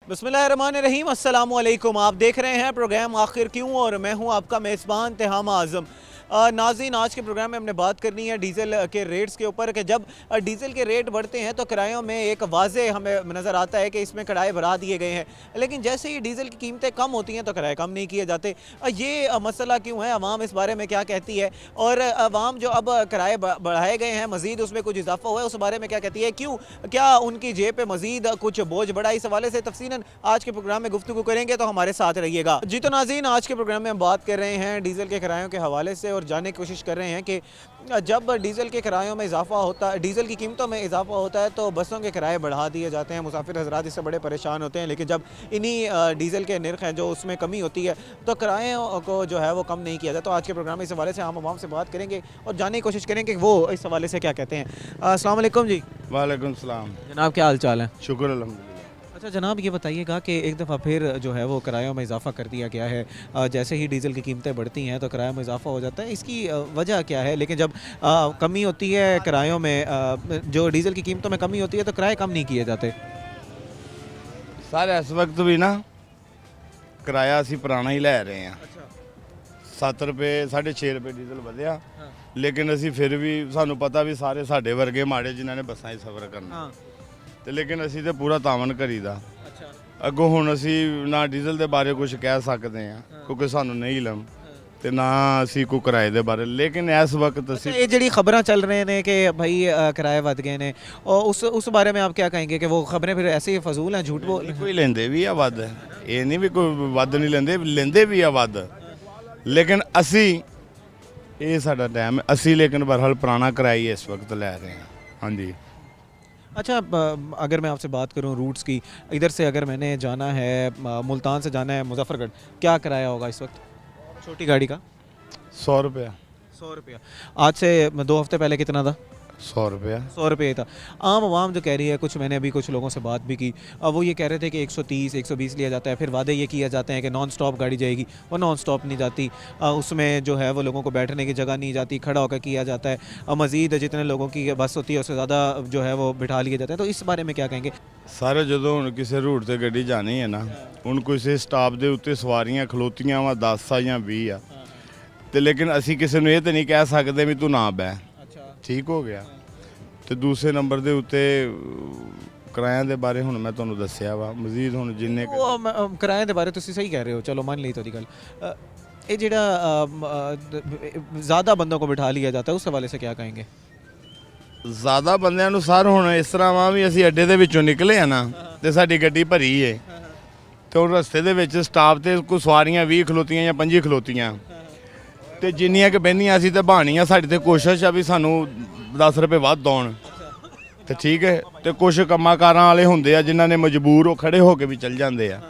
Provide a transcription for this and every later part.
बिस्मिल्लाहिर्रहमानिर्रहीम, अस्सलाम वालेकुम। आप देख रहे हैं प्रोग्राम आखिर क्यों और मैं हूं आपका मेज़बान तिहाम आज़म। नाज़रीन, आज के प्रोग्राम में हमने बात करनी है डीज़ल के रेट्स के ऊपर कि जब डीज़ल के रेट बढ़ते हैं तो किरायों में एक वाज़े हमें नज़र आता है कि इसमें किराए बढ़ा दिए गए हैं, लेकिन जैसे ही डीज़ल की कीमतें कम होती हैं तो किराए कम नहीं किए जाते। ये मसला क्यों है, अवाम इस बारे में क्या कहती है और अवाम जो अब किराए बढ़ाए गए हैं, मज़ीद उसमें कुछ इजाफा हुआ है, उस बारे में क्या कहती है, क्यों क्या उनकी जेब पे मज़ीद कुछ बोझ बढ़ा, इस हवाले से तफसीलन आज के प्रोग्राम में गुफ्तगू करेंगे, तो हमारे साथ रहिएगा। जी तो नाज़रीन, आज के प्रोग्राम में हम बात कर रहे हैं डीज़ल के किरायों के हवाले से और जानने की कोशिश कर रहे हैं कि जब डीज़ल के किरायों में इजाफा होता है, डीज़ल की कीमतों में इजाफा होता है तो बसों के किराए बढ़ा दिए जाते हैं। मुसाफिर हज़रात इससे बड़े परेशान होते हैं, लेकिन जब इन्हीं डीज़ल के निर्ख हैं जो उसमें कमी होती है तो किरायों को जो है वो कम नहीं किया जाता। तो आज के प्रोग्राम में इस हवाले से हम आवाम से बात करेंगे और जानने की कोशिश करेंगे कि वो इस हवाले से क्या कहते हैं। अस्सलाम वालेकुम जी। वालेकुम सलाम। जनाब, क्या हाल चाल है? शुक्र अल्हम्दुलिल्लाह। अच्छा जनाब, ये बताइएगा कि एक दफ़ा फिर जो है वो किरायों में इजाफा कर दिया गया है। जैसे ही डीज़ल की कीमतें बढ़ती हैं तो किरायों में इजाफा हो जाता है, इसकी वजह क्या है? लेकिन जब कमी होती है किरायों में, जो डीज़ल की कीमतों में कमी होती है तो किराए कम नहीं किए जाते। सर इस वक्त भी ना किराया ਅਸੀਂ ਪੁਰਾਣਾ ਹੀ ਲੈ ਰਹੇ ਹਾਂ। 7 ਰੁਪਏ 6.5 ਰੁਪਏ ਡੀਜ਼ਲ ਵਧਿਆ, ਲੇਕਿਨ ਅਸੀਂ ਫਿਰ ਵੀ ਸਾਨੂੰ ਪਤਾ ਵੀ ਸਾਰੇ ਸਾਡੇ ਵਰਗੇ ਮਾੜੇ ਜਿਨ੍ਹਾਂ ਨੇ ਬੱਸਾਂ 'ਚ ਸਫ਼ਰ ਕਰਨਾ ਤੇ ਲੇਕਿਨ ਅਸੀਂ ਤੇ ਪੂਰਾ ਤਾਵਨ ਕਰੀਦਾ। ਅੱਗੋਂ ਹੁਣ ਅਸੀਂ ਨਾ ਡੀਜ਼ਲ ਦੇ ਬਾਰੇ ਕੁਝ ਕਹਿ ਸਕਦੇ ਹਾਂ ਕਿਉਂਕਿ ਸਾਨੂੰ ਨਹੀਂ ਇਲਮ ਤੇ ਨਾ ਅਸੀਂ ਕੋਈ ਕਿਰਾਏ ਦੇ ਬਾਰੇ, ਲੇਕਿਨ ਇਸ ਵਕਤ ਅਸੀਂ ये जड़ी खबर चल रहे हैं कि भाई किराए बढ़ गए ने, और उस बारे में आप क्या कहेंगे कि वो खबरें फिर ऐसे ही फजूल हैं, झूठ बोल? ਕੋਈ ਲੈਂਦੇ ਵੀ ਆ ਵੱਧ, ਇਹ ਨਹੀਂ ਵੀ ਕੋਈ ਵੱਧ ਨਹੀਂ ਲੈਂਦੇ ਵੀ ਆ ਵੱਧ, ਲੇਕਿਨ ਅਸੀਂ ਇਹ ਸਾਡਾ ਟਾਈਮ ਅਸੀਂ ਲੇਕਿਨ ਬਹਰਹਾਲ ਪੁਰਾਣਾ ਕਿਰਾਇਆ ਇਸ ਵਕਤ ਲੈ ਰਹੇ ਹਾਂ। ਹਾਂਜੀ। अच्छा, अगर मैं आपसे बात करूं रूट्स की, इधर से अगर मैंने जाना है, मुल्तान से जाना है मुजफ्फरगढ़, क्या किराया होगा इस वक्त छोटी गाड़ी का? 100 रुपया। 100 रुपया। आज से 2 हफ्ते पहले कितना था? 100 रुपया। 100 रुपये था। आम आवाम जो कह रही है, कुछ मैंने अभी कुछ लोगों से बात भी की, वो ये कह रहे थे कि 130 120 लिया जाता है, फिर वादे ये किए जाते हैं कि नॉन स्टॉप गाड़ी जाएगी, वो नॉन स्टॉप नहीं जाती। उसमें जो है वो लोगों को बैठने की जगह नहीं जाती, खड़ा होकर किया जाता है। मज़ीद जितने लोगों की बस होती है उससे ज़्यादा जो है वो बिठा लिए जाते हैं। तो इस बारे में क्या कहेंगे? ਸਾਰੇ ਜਦੋਂ ਹੁਣ ਕਿਸੇ ਰੂਟ ਤੇ ਗੱਡੀ ਜਾਣੀ ਹੈ ਨਾ, ਹੁਣ ਕਿਸੇ ਸਟਾਪ ਦੇ ਉੱਤੇ ਸਵਾਰੀਆਂ ਖਲੋਤੀਆਂ ਵਾ 10 ਆ ਜਾਂ 20 ਆ, ਤੇ ਲੇਕਿਨ ਅਸੀਂ ਕਿਸੇ ਨੂੰ ਇਹ ਤੇ ਨਹੀਂ ਕਹਿ ਸਕਦੇ ਵੀ ਤੂੰ ਨਾ ਬਹਿ। ਠੀਕ ਹੋ ਗਿਆ। ਤੇ ਦੂਸਰੇ ਨੰਬਰ ਦੇ ਉੱਤੇ ਕਿਰਾਇਆਂ ਦੇ ਬਾਰੇ ਹੁਣ ਮੈਂ ਤੁਹਾਨੂੰ ਦੱਸਿਆ ਵਾ, ਮਜ਼ੀਦ ਹੁਣ ਜਿੰਨੇ ਉਹ ਕਿਰਾਏ ਦੇ ਬਾਰੇ ਤੁਸੀਂ ਸਹੀ ਕਹਿ ਰਹੇ ਹੋ, ਚलो मान ली ਤੁਹਾਡੀ ਗੱਲ। ये ਜਿਹੜਾ ज़्यादा बंदों को बिठा लिया जाता है, उस हवाले से क्या कहेंगे? ਜ਼ਿਆਦਾ ਬੰਦਿਆਂ ਨੂੰ ਸਰ ਹੁਣ ਇਸ ਤਰ੍ਹਾਂ ਵਾ ਵੀ ਅਸੀਂ ਅੱਡੇ ਦੇ ਵਿੱਚੋਂ ਨਿਕਲੇ ਆ ਨਾ ਤੇ ਸਾਡੀ ਗੱਡੀ ਭਰੀ ਏ ਤੇ ਉਹ ਰਸਤੇ ਦੇ ਵਿੱਚ ਸਟਾਪ ਤੇ ਕੋਈ ਸਵਾਰੀਆਂ 20 ਖਲੋਤੀਆਂ ਜਾਂ 25 ਖਲੋਤੀਆਂ ਤੇ ਜਿੰਨੀਆਂ ਕਿ ਬਹਿੰਦੀਆਂ ਅਸੀਂ ਤੇ ਬਹਾਨੀਆਂ, ਸਾਡੀ ਤੇ ਕੋਸ਼ਿਸ਼ ਆ ਵੀ ਸਾਨੂੰ 10 ਰੁਪਏ ਵੱਧ ਦਉਣ ਤੇ ਠੀਕ ਹੈ। ਤੇ ਕੁਝ ਕੰਮਾਂਕਾਰਾਂ ਵਾਲੇ ਹੁੰਦੇ ਆ ਜਿਨ੍ਹਾਂ ਨੇ ਮਜਬੂਰ ਉਹ ਖੜੇ ਹੋ ਕੇ ਵੀ ਚੱਲ ਜਾਂਦੇ ਆ,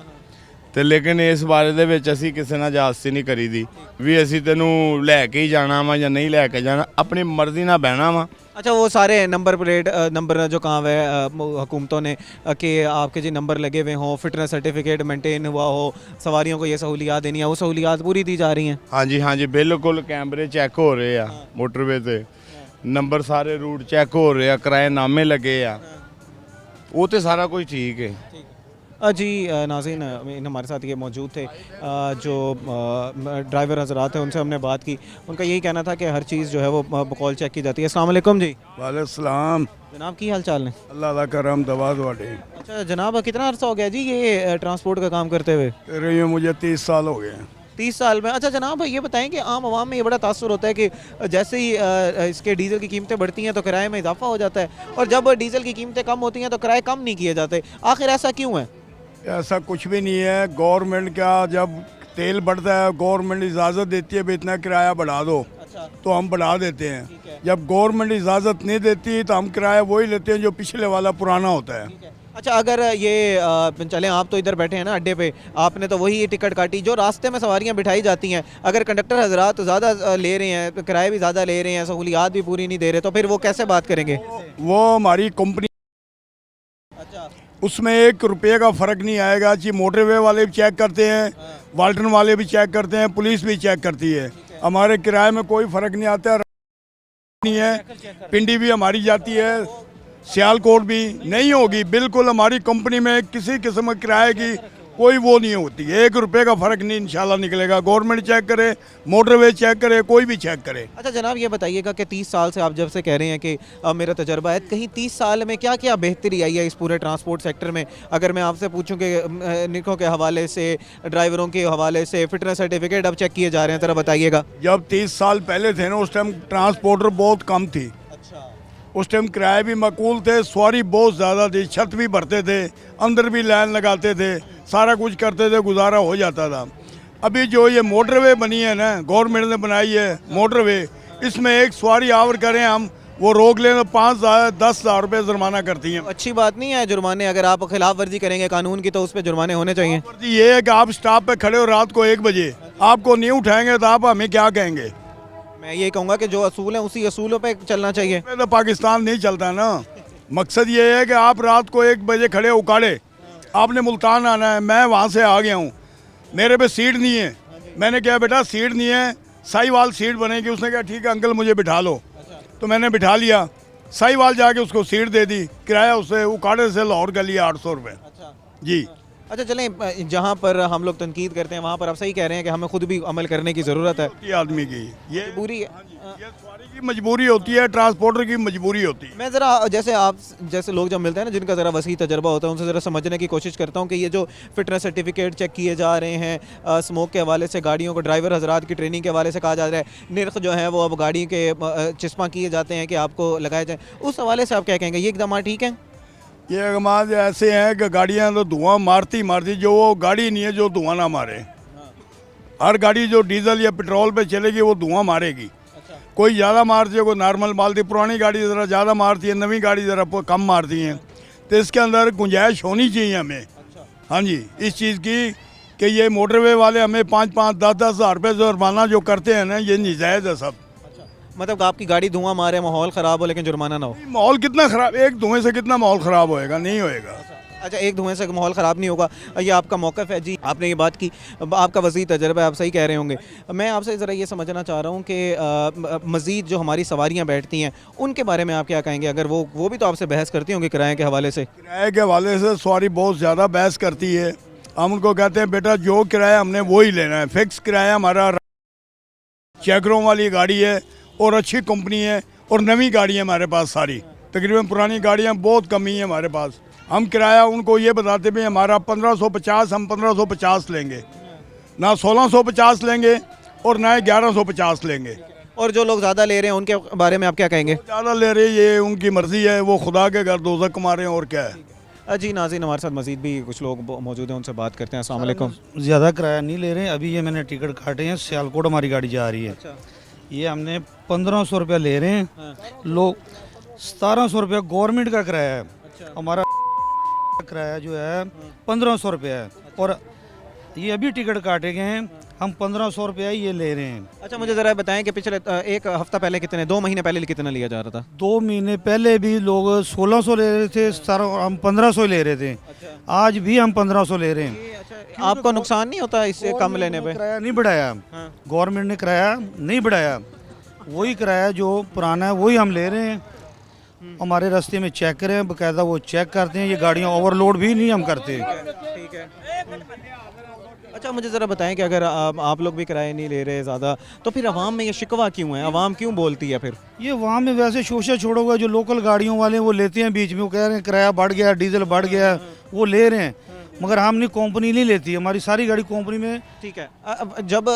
ਤੇ ਲੇਕਿਨ ਇਸ ਬਾਰੇ ਦੇ ਵਿੱਚ ਅਸੀਂ ਕਿਸੇ ਨਾਲ ਜਾਸਤੀ ਨਹੀਂ ਕਰੀਦੀ ਵੀ ਅਸੀਂ ਤੈਨੂੰ ਲੈ ਕੇ ਹੀ ਜਾਣਾ ਵਾ ਜਾਂ ਨਹੀਂ ਲੈ ਕੇ ਜਾਣਾ, ਆਪਣੀ ਮਰਜ਼ੀ ਨਾਲ ਬਹਿਣਾ ਵਾ। अच्छा, वो सारे नंबर प्लेट नंबर जो काम है हुकूमतों ने कि आपके जी नंबर लगे हुए हों, फिटनेस सर्टिफिकेट मेंटेन हुआ हो, सवारियों को ये सहूलियात देनी है, वो सहूलियात पूरी दी जा रही हैं? ਹਾਂਜੀ ਹਾਂਜੀ ਬਿਲਕੁਲ, ਕੈਮਰੇ ਚੈੱਕ ਹੋ ਰਹੇ ਆ ਮੋਟਰਵੇ ਤੇ, ਨੰਬਰ ਸਾਰੇ ਰੂਟ ਚੈੱਕ ਹੋ ਰਹੇ ਆ, ਕਿਰਾਏਨਾਮੇ ਲੱਗੇ ਆ, ਉਹ ਤੇ ਸਾਰਾ ਕੁਝ ठीक है। जी नाज़रीन, हमारे साथ ये मौजूद थे जो ड्राइवर हजरात हैं, उनसे हमने बात की। उनका यही कहना था कि हर चीज़ जो है वो बकौल चेक की जाती है। अस्सलाम वालेकुम जी। वालेकुम सलाम। जनाब, की हाल चाल है? अल्लाह दा करम दवा दवाड़े। अच्छा जनाब, कितना अर्सा हो गया जी ये ट्रांसपोर्ट का काम करते हुए? रही मुझे 30 साल हो गए हैं। 30 साल में। अच्छा जनाब, ये बताएं कि आम आवाम में ये बड़ा तासुर होता है कि जैसे ही इसके डीज़ल की कीमतें बढ़ती हैं तो किराए में इजाफा हो जाता है, और जब डीज़ल की कीमतें कम होती हैं तो किराए कम नहीं किए जाते। आखिर ऐसा क्यों है? ऐसा कुछ भी नहीं है। गवर्नमेंट का जब तेल बढ़ता है गवर्नमेंट इजाज़त देती है भी इतना किराया बढ़ा दो, तो हम बढ़ा देते हैं। जब गवर्नमेंट इजाज़त नहीं देती तो हम किराया वही लेते हैं जो पिछले वाला पुराना होता है। अच्छा, अगर ये चलें, आप तो इधर बैठे हैं ना अड्डे पे, आपने तो वही टिकट काटी, जो रास्ते में सवारियां बिठाई जाती हैं, अगर कंडक्टर हजरात ज़्यादा ले रहे हैं, किराए भी ज़्यादा ले रहे हैं, सहूलियात भी पूरी नहीं दे रहे, तो फिर वो कैसे बात करेंगे? वो हमारी कंपनी, अच्छा, उसमें 1 रुपये का फ़र्क नहीं आएगा जी। मोटरवे वाले भी चेक करते हैं, वाल्टन वाले भी चेक करते हैं, पुलिस भी चेक करती है। हमारे किराए में कोई फ़र्क नहीं आता नहीं है। पिंडी भी हमारी जाती है, सियालकोट भी नहीं होगी। बिल्कुल हमारी कंपनी में किसी किस्म के किराए की कोई वो नहीं होती, 1 रुपये का फ़र्क नहीं इंशाल्लाह निकलेगा। गवर्नमेंट चेक करे, मोटरवे चेक करे, कोई भी चेक करे। अच्छा जनाब, ये बताइएगा कि 30 साल से आप जब से कह रहे हैं कि मेरा तजर्बा है, कहीं 30 साल में क्या क्या बेहतरी आई है इस पूरे ट्रांसपोर्ट सेक्टर में? अगर मैं आपसे पूछूं कि निकों के हवाले से, ड्राइवरों के हवाले से, फिटनेस सर्टिफिकेट अब चेक किए जा रहे हैं, ज़रा बताइएगा। जब 30 साल पहले थे ना, उस टाइम ट्रांसपोर्टर बहुत कम थी। अच्छा, उस टाइम किराए भी माकूल थे, सवारी बहुत ज़्यादा थी, छत भी भरते थे, अंदर भी लाइन लगाते थे, सारा कुछ करते थे, गुजारा हो जाता था। अभी जो ये मोटरवे बनी है ना, गवर्नमेंट ने बनाई है मोटरवे, इसमें एक सवारी आवर करें हम, वो रोक लें तो 5,000-10,000 रुपये जुर्माना करती हैं। अच्छी बात नहीं है जुर्माने, अगर आप खिलाफ वर्जी करेंगे कानून की तो उस पर जुर्माने होने चाहिए। ये है कि आप स्टॉप पे खड़े हो रात को 1 बजे, आपको नहीं उठाएंगे तो आप हमें क्या कहेंगे? मैं ये कहूँगा कि जो असूल हैं उसी असूलों पे चलना चाहिए। तो पाकिस्तान नहीं चलता ना। मकसद ये है कि आप रात को 1 बजे खड़े उकाड़े, आपने मुल्तान आना है, मैं वहाँ से आ गया हूँ, मेरे पे सीट नहीं है। मैंने कहा बेटा सीट नहीं है, साहिवाल सीट बनेगी। उसने कहा ठीक है अंकल मुझे बिठा लो, तो मैंने बिठा लिया। साहिवाल जाके उसको सीट दे दी, किराया उससे उकाड़े से लाहौर का लिया 800 रुपये। जी। अच्छा चलें, जहाँ पर हम लोग तनकीद करते हैं वहाँ पर आप सही कह रहे हैं कि हमें खुद भी अमल करने की ज़रूरत है। ये आदमी की ये पूरी ये सवारी की मजबूरी होती है, ट्रांसपोर्टर की मजबूरी होती है। मैं ज़रा जैसे आप जैसे लोग जब मिलते हैं ना जिनका ज़रा वसी तजर्बा होता है, उनसे ज़रा समझने की कोशिश करता हूँ कि ये जो फिटनेस सर्टिफिकेट चेक किए जा रहे हैं, स्मोक के हवाले से गाड़ियों को, ड्राइवर हजरात की ट्रेनिंग के हवाले से कहा जा रहा है, निर्ख जो है वो अब गाड़ी के चश्मा किए जाते हैं कि आपको लगाए जाए, उस हवाले से आप क्या कहेंगे? ये इकदाम ठीक है? ये इकदाम ऐसे हैं कि गाड़ियाँ तो धुआं मारती जो वो गाड़ी नहीं है जो धुआं ना मारे। हर गाड़ी जो डीजल या पेट्रोल पे चलेगी वो धुआं मारेगी। कोई ज़्यादा मारती है, कोई नॉर्मल मारती है। पुरानी गाड़ी ज़रा ज़्यादा मारती है, नवी गाड़ी ज़रा कम मारती हैं। तो इसके अंदर गुंजाइश होनी चाहिए हमें। हाँ जी, इस चीज़ की कि ये मोटरवे वाले हमें 5-5, 10-10 हज़ार रुपये जुर्माना जो करते हैं ना, ये नाजायज़ है सब। मतलब आपकी गाड़ी धुआं मारे, माहौल ख़राब हो, लेकिन जुर्माना ना हो। माहौल कितना ख़राब, एक धुएं से कितना माहौल ख़राब होएगा? नहीं होएगा। अच्छा, एक धुएं से माहौल ख़राब नहीं होगा, ये आपका मौक़िफ़ है। जी, आपने ये बात की, आपका वसी तजर्बा है, आप सही कह रहे होंगे। मैं आपसे ज़रा ये समझना चाह रहा हूँ कि मज़ीद जो हमारी सवारियाँ बैठती हैं उनके बारे में आप क्या कहेंगे? अगर वो भी तो आपसे बहस करती होंगी किराए के हवाले से। किराए के हवाले से सवारी बहुत ज़्यादा बहस करती है। हम उनको कहते हैं बेटा जो किराया हमने वो ही लेना है, फिक्स किराया हमारा। चेकरों वाली गाड़ी है और अच्छी कंपनी है और नवी गाड़ी है हमारे पास सारी, तकरीबन पुरानी गाड़ियाँ बहुत कम ही हैं हमारे पास। हम किराया उनको ये बताते भी हमारा 1550, हम 1550 लेंगे, ना 1650 लेंगे और ना 1150 लेंगे। और जो लोग ज़्यादा ले रहे हैं उनके बारे में आप क्या कहेंगे? ज़्यादा ले रहे ये उनकी मर्ज़ी है, वो खुदा के घर दोज़ख कमा रहे हैं और क्या है। जी नाज़रीन, हमारे साथ मज़ीद भी कुछ लोग मौजूद हैं, उनसे बात करते हैं। अस्सलाम वालेकुम। ज़्यादा किराया नहीं ले रहे हैं। अभी ये मैंने टिकट काटे हैं, सियालकोट हमारी गाड़ी जा रही है। ये हमने 1500 रुपया ले रहे हैं। लोग 1700 रुपया गवर्नमेंट का किराया है। हमारा किराया जो है 1500 रुपया है और ये अभी टिकट काटे गए हैं, हम 1500 रुपया ये ले रहे हैं। अच्छा मुझे ज़रा बताएं कि पिछले एक हफ़्ता पहले कितने, 2 महीने पहले कितना लिया जा रहा था? 2 महीने पहले भी लोग 1600 ले रहे थे, हम 1500 ले रहे थे। आज भी हम 1500 ले रहे हैं। आपको नुकसान नहीं होता इससे कम लेने पे? किराया नहीं बढ़ाया, गवर्नमेंट ने किराया नहीं बढ़ाया, वही किराया जो पुराना है वही हम ले रहे हैं। हमारे रास्ते में चेक करें, बाकायदा वो चेक करते हैं। ये गाड़ियाँ ओवरलोड भी नहीं हम करते। ठीक है। अच्छा मुझे ज़रा बताएं कि अगर आप लोग भी किराए नहीं ले रहे ज़्यादा, तो फिर अवाम में ये शिकवा क्यों है? अवाम क्यों बोलती है फिर? ये वहाँ में वैसे शोशा छोड़ोगा, जो लोकल गाड़ियों वाले वो लेते हैं बीच में, वो कह रहे हैं किराया बढ़ गया, डीजल बढ़ गया, वो ले रहे हैं। मगर हमने कंपनी नहीं लेती, हमारी सारी गाड़ी कंपनी में। ठीक है। अब जब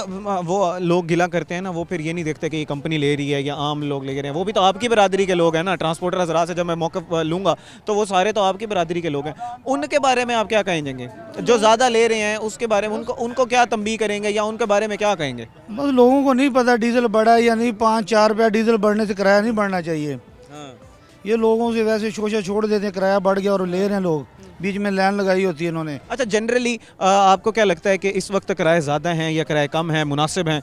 वो लोग गिला करते हैं ना, वो फिर ये नहीं देखते कि ये कंपनी ले रही है या आम लोग ले रहे हैं। वो भी तो आपकी बरादरी के लोग हैं ना, ट्रांसपोर्टर हज़रात से जब मैं मौका लूँगा तो वो सारे तो आपकी बरादरी के लोग हैं। उनके बारे में आप क्या कहेंगे? जो ज़्यादा ले रहे हैं उसके बारे में उनको क्या तंबीह करेंगे या उनके बारे में क्या कहेंगे? बस लोगों को नहीं पता डीजल बढ़ा है या नहीं। 5-4 रुपया डीजल बढ़ने से किराया नहीं बढ़ना चाहिए। ये लोगों से वैसे शोशा छोड़ देते हैं, किराया बढ़ गया और ले रहे हैं लोग, बीच में लाइन लगाई होती है इन्होंने। अच्छा जनरली आपको क्या लगता है कि इस वक्त किराए ज़्यादा हैं या किराए कम हैं, मुनासिब हैं?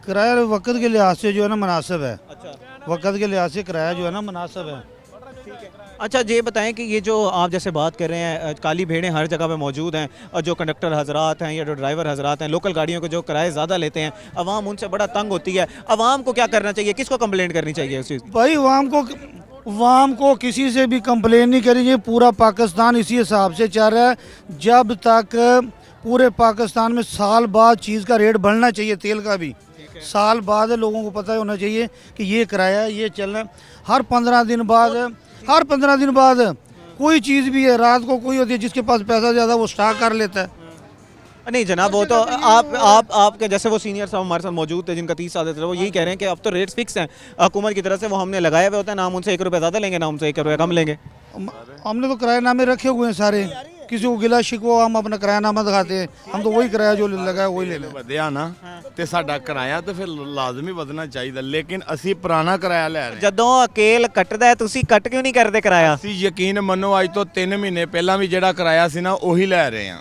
किराया वक्त के लिहाज से जो है ना मुनासिब है। वक्त के लिहाज से किराया जो है ना मुनासिब है। अच्छा ये बताएं कि ये जो आप जैसे बात कर रहे हैं, काली भेड़ें हर जगह पे मौजूद हैं और जो कंडक्टर हजरात हैं या जो ड्राइवर हजरात हैं, लोकल गाड़ियों के जो किराए ज़्यादा लेते हैं, अवाम उनसे बड़ा तंग होती है। अवाम को क्या करना चाहिए, किसको कंप्लेंट करनी चाहिए उस चीज़? भाई आवाम को वाम को किसी से भी कंप्लेन नहीं करी। ये पूरा पाकिस्तान इसी हिसाब से चल रहा है। जब तक पूरे पाकिस्तान में साल बाद चीज़ का रेट बढ़ना चाहिए, तेल का भी साल बाद लोगों को पता होना चाहिए कि ये किराया ये चलना है। हर 15 दिन बाद कोई चीज़ भी है, रात को कोई होती है जिसके पास पैसा ज़्यादा वो स्टॉक कर लेता है। नहीं जनाब, वो तो आपके जैसे वो सीनियर साहब हमारे साथ मौजूद थे जिनका 30 साल थे, वो यही कह रहे हैं कि अब तो रेट्स फिक्स हैं हुकूमत की तरफ से, वो हमने लगाए हुए होता है ना, हम उनसे 1 रुपये ज़्यादा लेंगे ना उनसे 1 रुपये कम लेंगे। हमने तो किरायानामे रखे हुए हैं सारे, किसी को गिला शिकवा हम अपना किरायानामा दिखाते हैं, हम तो वही किराया जो लगा है वही ले लें। ਵਧਿਆ ਨਾ ਤੇ ਸਾਡਾ ਕਿਰਾਇਆ ਤੇ ਫਿਰ ਲਾਜ਼ਮੀ ਵਧਣਾ ਚਾਹੀਦਾ, ਲੇਕਿਨ ਅਸੀਂ ਪੁਰਾਣਾ ਕਿਰਾਇਆ ਲੈ ਰਹੇ ਹਾਂ। ਜਦੋਂ ਕੇਲ ਕੱਟਦਾ ਹੈ ਤੁਸੀਂ ਕੱਟ ਕਿਉਂ ਨਹੀਂ ਕਰਦੇ ਕਿਰਾਇਆ? ਅਸੀਂ ਯਕੀਨ ਮੰਨੋ ਅੱਜ ਤੋਂ 3 ਮਹੀਨੇ ਪਹਿਲਾਂ ਵੀ ਜਿਹੜਾ ਕਿਰਾਇਆ ਸੀ ਨਾ ਉਹੀ ਲੈ ਰਹੇ ਹਾਂ।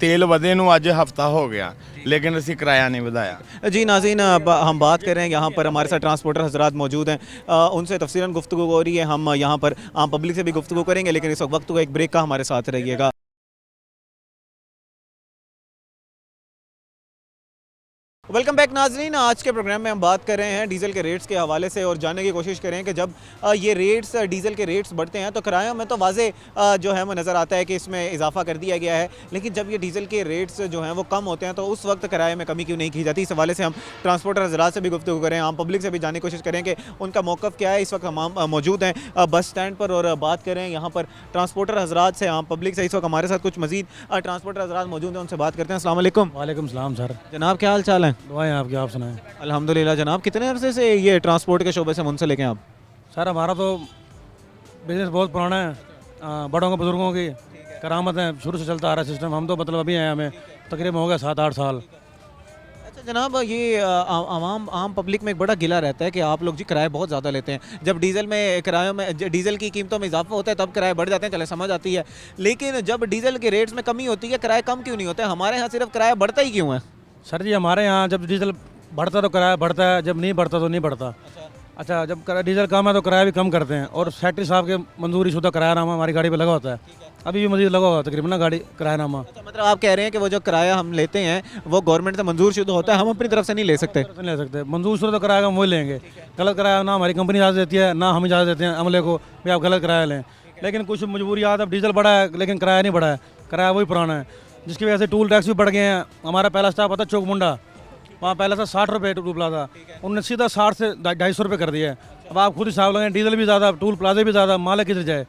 तेल ਵਧੇ ਨੂੰ ਅੱਜ ਹਫਤਾ हो गया, लेकिन ਅਸੀਂ किराया नहीं ਵਧਾਇਆ। जी नाज़रीन, हम बात कर रहे हैं यहाँ पर हमारे साथ ट्रांसपोर्टर हजरात मौजूद हैं, उनसे तफसीलन गुफ्तगू हो रही है। हम यहाँ पर आम पब्लिक से भी गुफ्तगू करेंगे, लेकिन इस वक्त को एक ब्रेक का हमारे साथ रहिएगा। वेलकम बैक नाजरीन, आज के प्रोग्राम में हम बात कर रहे हैं डीज़ल के रेट्स के हवाले से और जानने की कोशिश करें कि जब ये रेट्स डीज़ल के रेट्स बढ़ते हैं तो किरायों में तो वाज़े जो है वो नज़र आता है कि इसमें इजाफा कर दिया गया है, लेकिन जब ये डीज़ल के रेट्स जो हैं वो कम होते हैं तो उस वक्त किराए में कमी क्यों नहीं की जाती? इस हवाले से हम ट्रांसपोर्टर हजरात से भी गुफ्तगू करें, आम पब्लिक से भी जानने की कोशिश करें कि उनका मौक़िफ़ क्या है। इस वक्त हम मौजूद हैं बस स्टैंड पर और बात करें यहाँ पर ट्रांसपोर्टर हजरात से, आम पब्लिक से। इस वक्त हमारे साथ कुछ मज़ीद ट्रांसपोर्टर हजरात मौजूद हैं, उनसे बात करते हैं। अस्सलाम वालेकुम। वालेकुम सलाम सर, जनाब क्या हाल चाल है? दुआएं आपकी, आप सुनाएं। अल्हम्दुलिल्लाह। जनाब कितने अरसे से ये ट्रांसपोर्ट के शोबे से मुंसलिक हैं आप? सर हमारा तो बिज़नेस बहुत पुराना है, बड़ों के बुज़ुर्गों की करामत है, शुरू से चलता आ रहा है सिस्टम। हम तो मतलब अभी आए, हमें तकरीबन हो गया 7-8 साल। अच्छा जनाब, ये आम पब्लिक में एक बड़ा गिला रहता है कि आप लोग जी किराए बहुत ज़्यादा लेते हैं। जब डीज़ल में किरायों में डीज़ल की कीमतों में इजाफा होता है तब किराए बढ़ जाते हैं, चले समझ आती है, लेकिन जब डीज़ल के रेट्स में कमी होती है किराए कम क्यों नहीं होते? हमारे यहाँ सिर्फ किराया बढ़ता ही क्यों है? सर जी हमारे यहाँ जब डीजल बढ़ता तो किराया बढ़ता है, जब नहीं बढ़ता तो नहीं बढ़ता। अच्छा, जब डीजल कम है तो किराया भी कम करते हैं, और सेक्रेटरी साहब के मंजूरी शुदा किरायानामा हमारी गाड़ी पे लगा होता है, अभी भी मजीद लगा हुआ तकरीबन ना गाड़ी किरायानामा। अच्छा, मतलब आप कह रहे हैं कि वो जो किराया हम लेते हैं वो गवर्नमेंट से मंजूर शुदा होता है, हम अपनी तरफ से नहीं ले सकते? नहीं ले सकते, मंजूर शुदा तो किराया हम वही लेंगे। गलत किराया ना हमारी कंपनी इजाज़त देती है ना हम इजाज़त देते हैं अमले को भी आप गलत किराया लें। लेकिन कुछ मजबूरियात, अब डीजल बढ़ा है लेकिन किराया नहीं बढ़ा है, किराया वही पुराना है, जिसकी वजह से टूल टैक्स भी बढ़ गए हैं। हमारा पहला स्टाफ आता चौक मुंडा, वहाँ पहले था 60 रुपये टूल प्लाजा, उन्होंने सीधा 60 से 250 रुपये कर दिया है। अब आप खुद हिसाब लगाएं, डीजल भी ज़्यादा, टूल प्लाजे भी ज़्यादा, मालिक किधर जाए?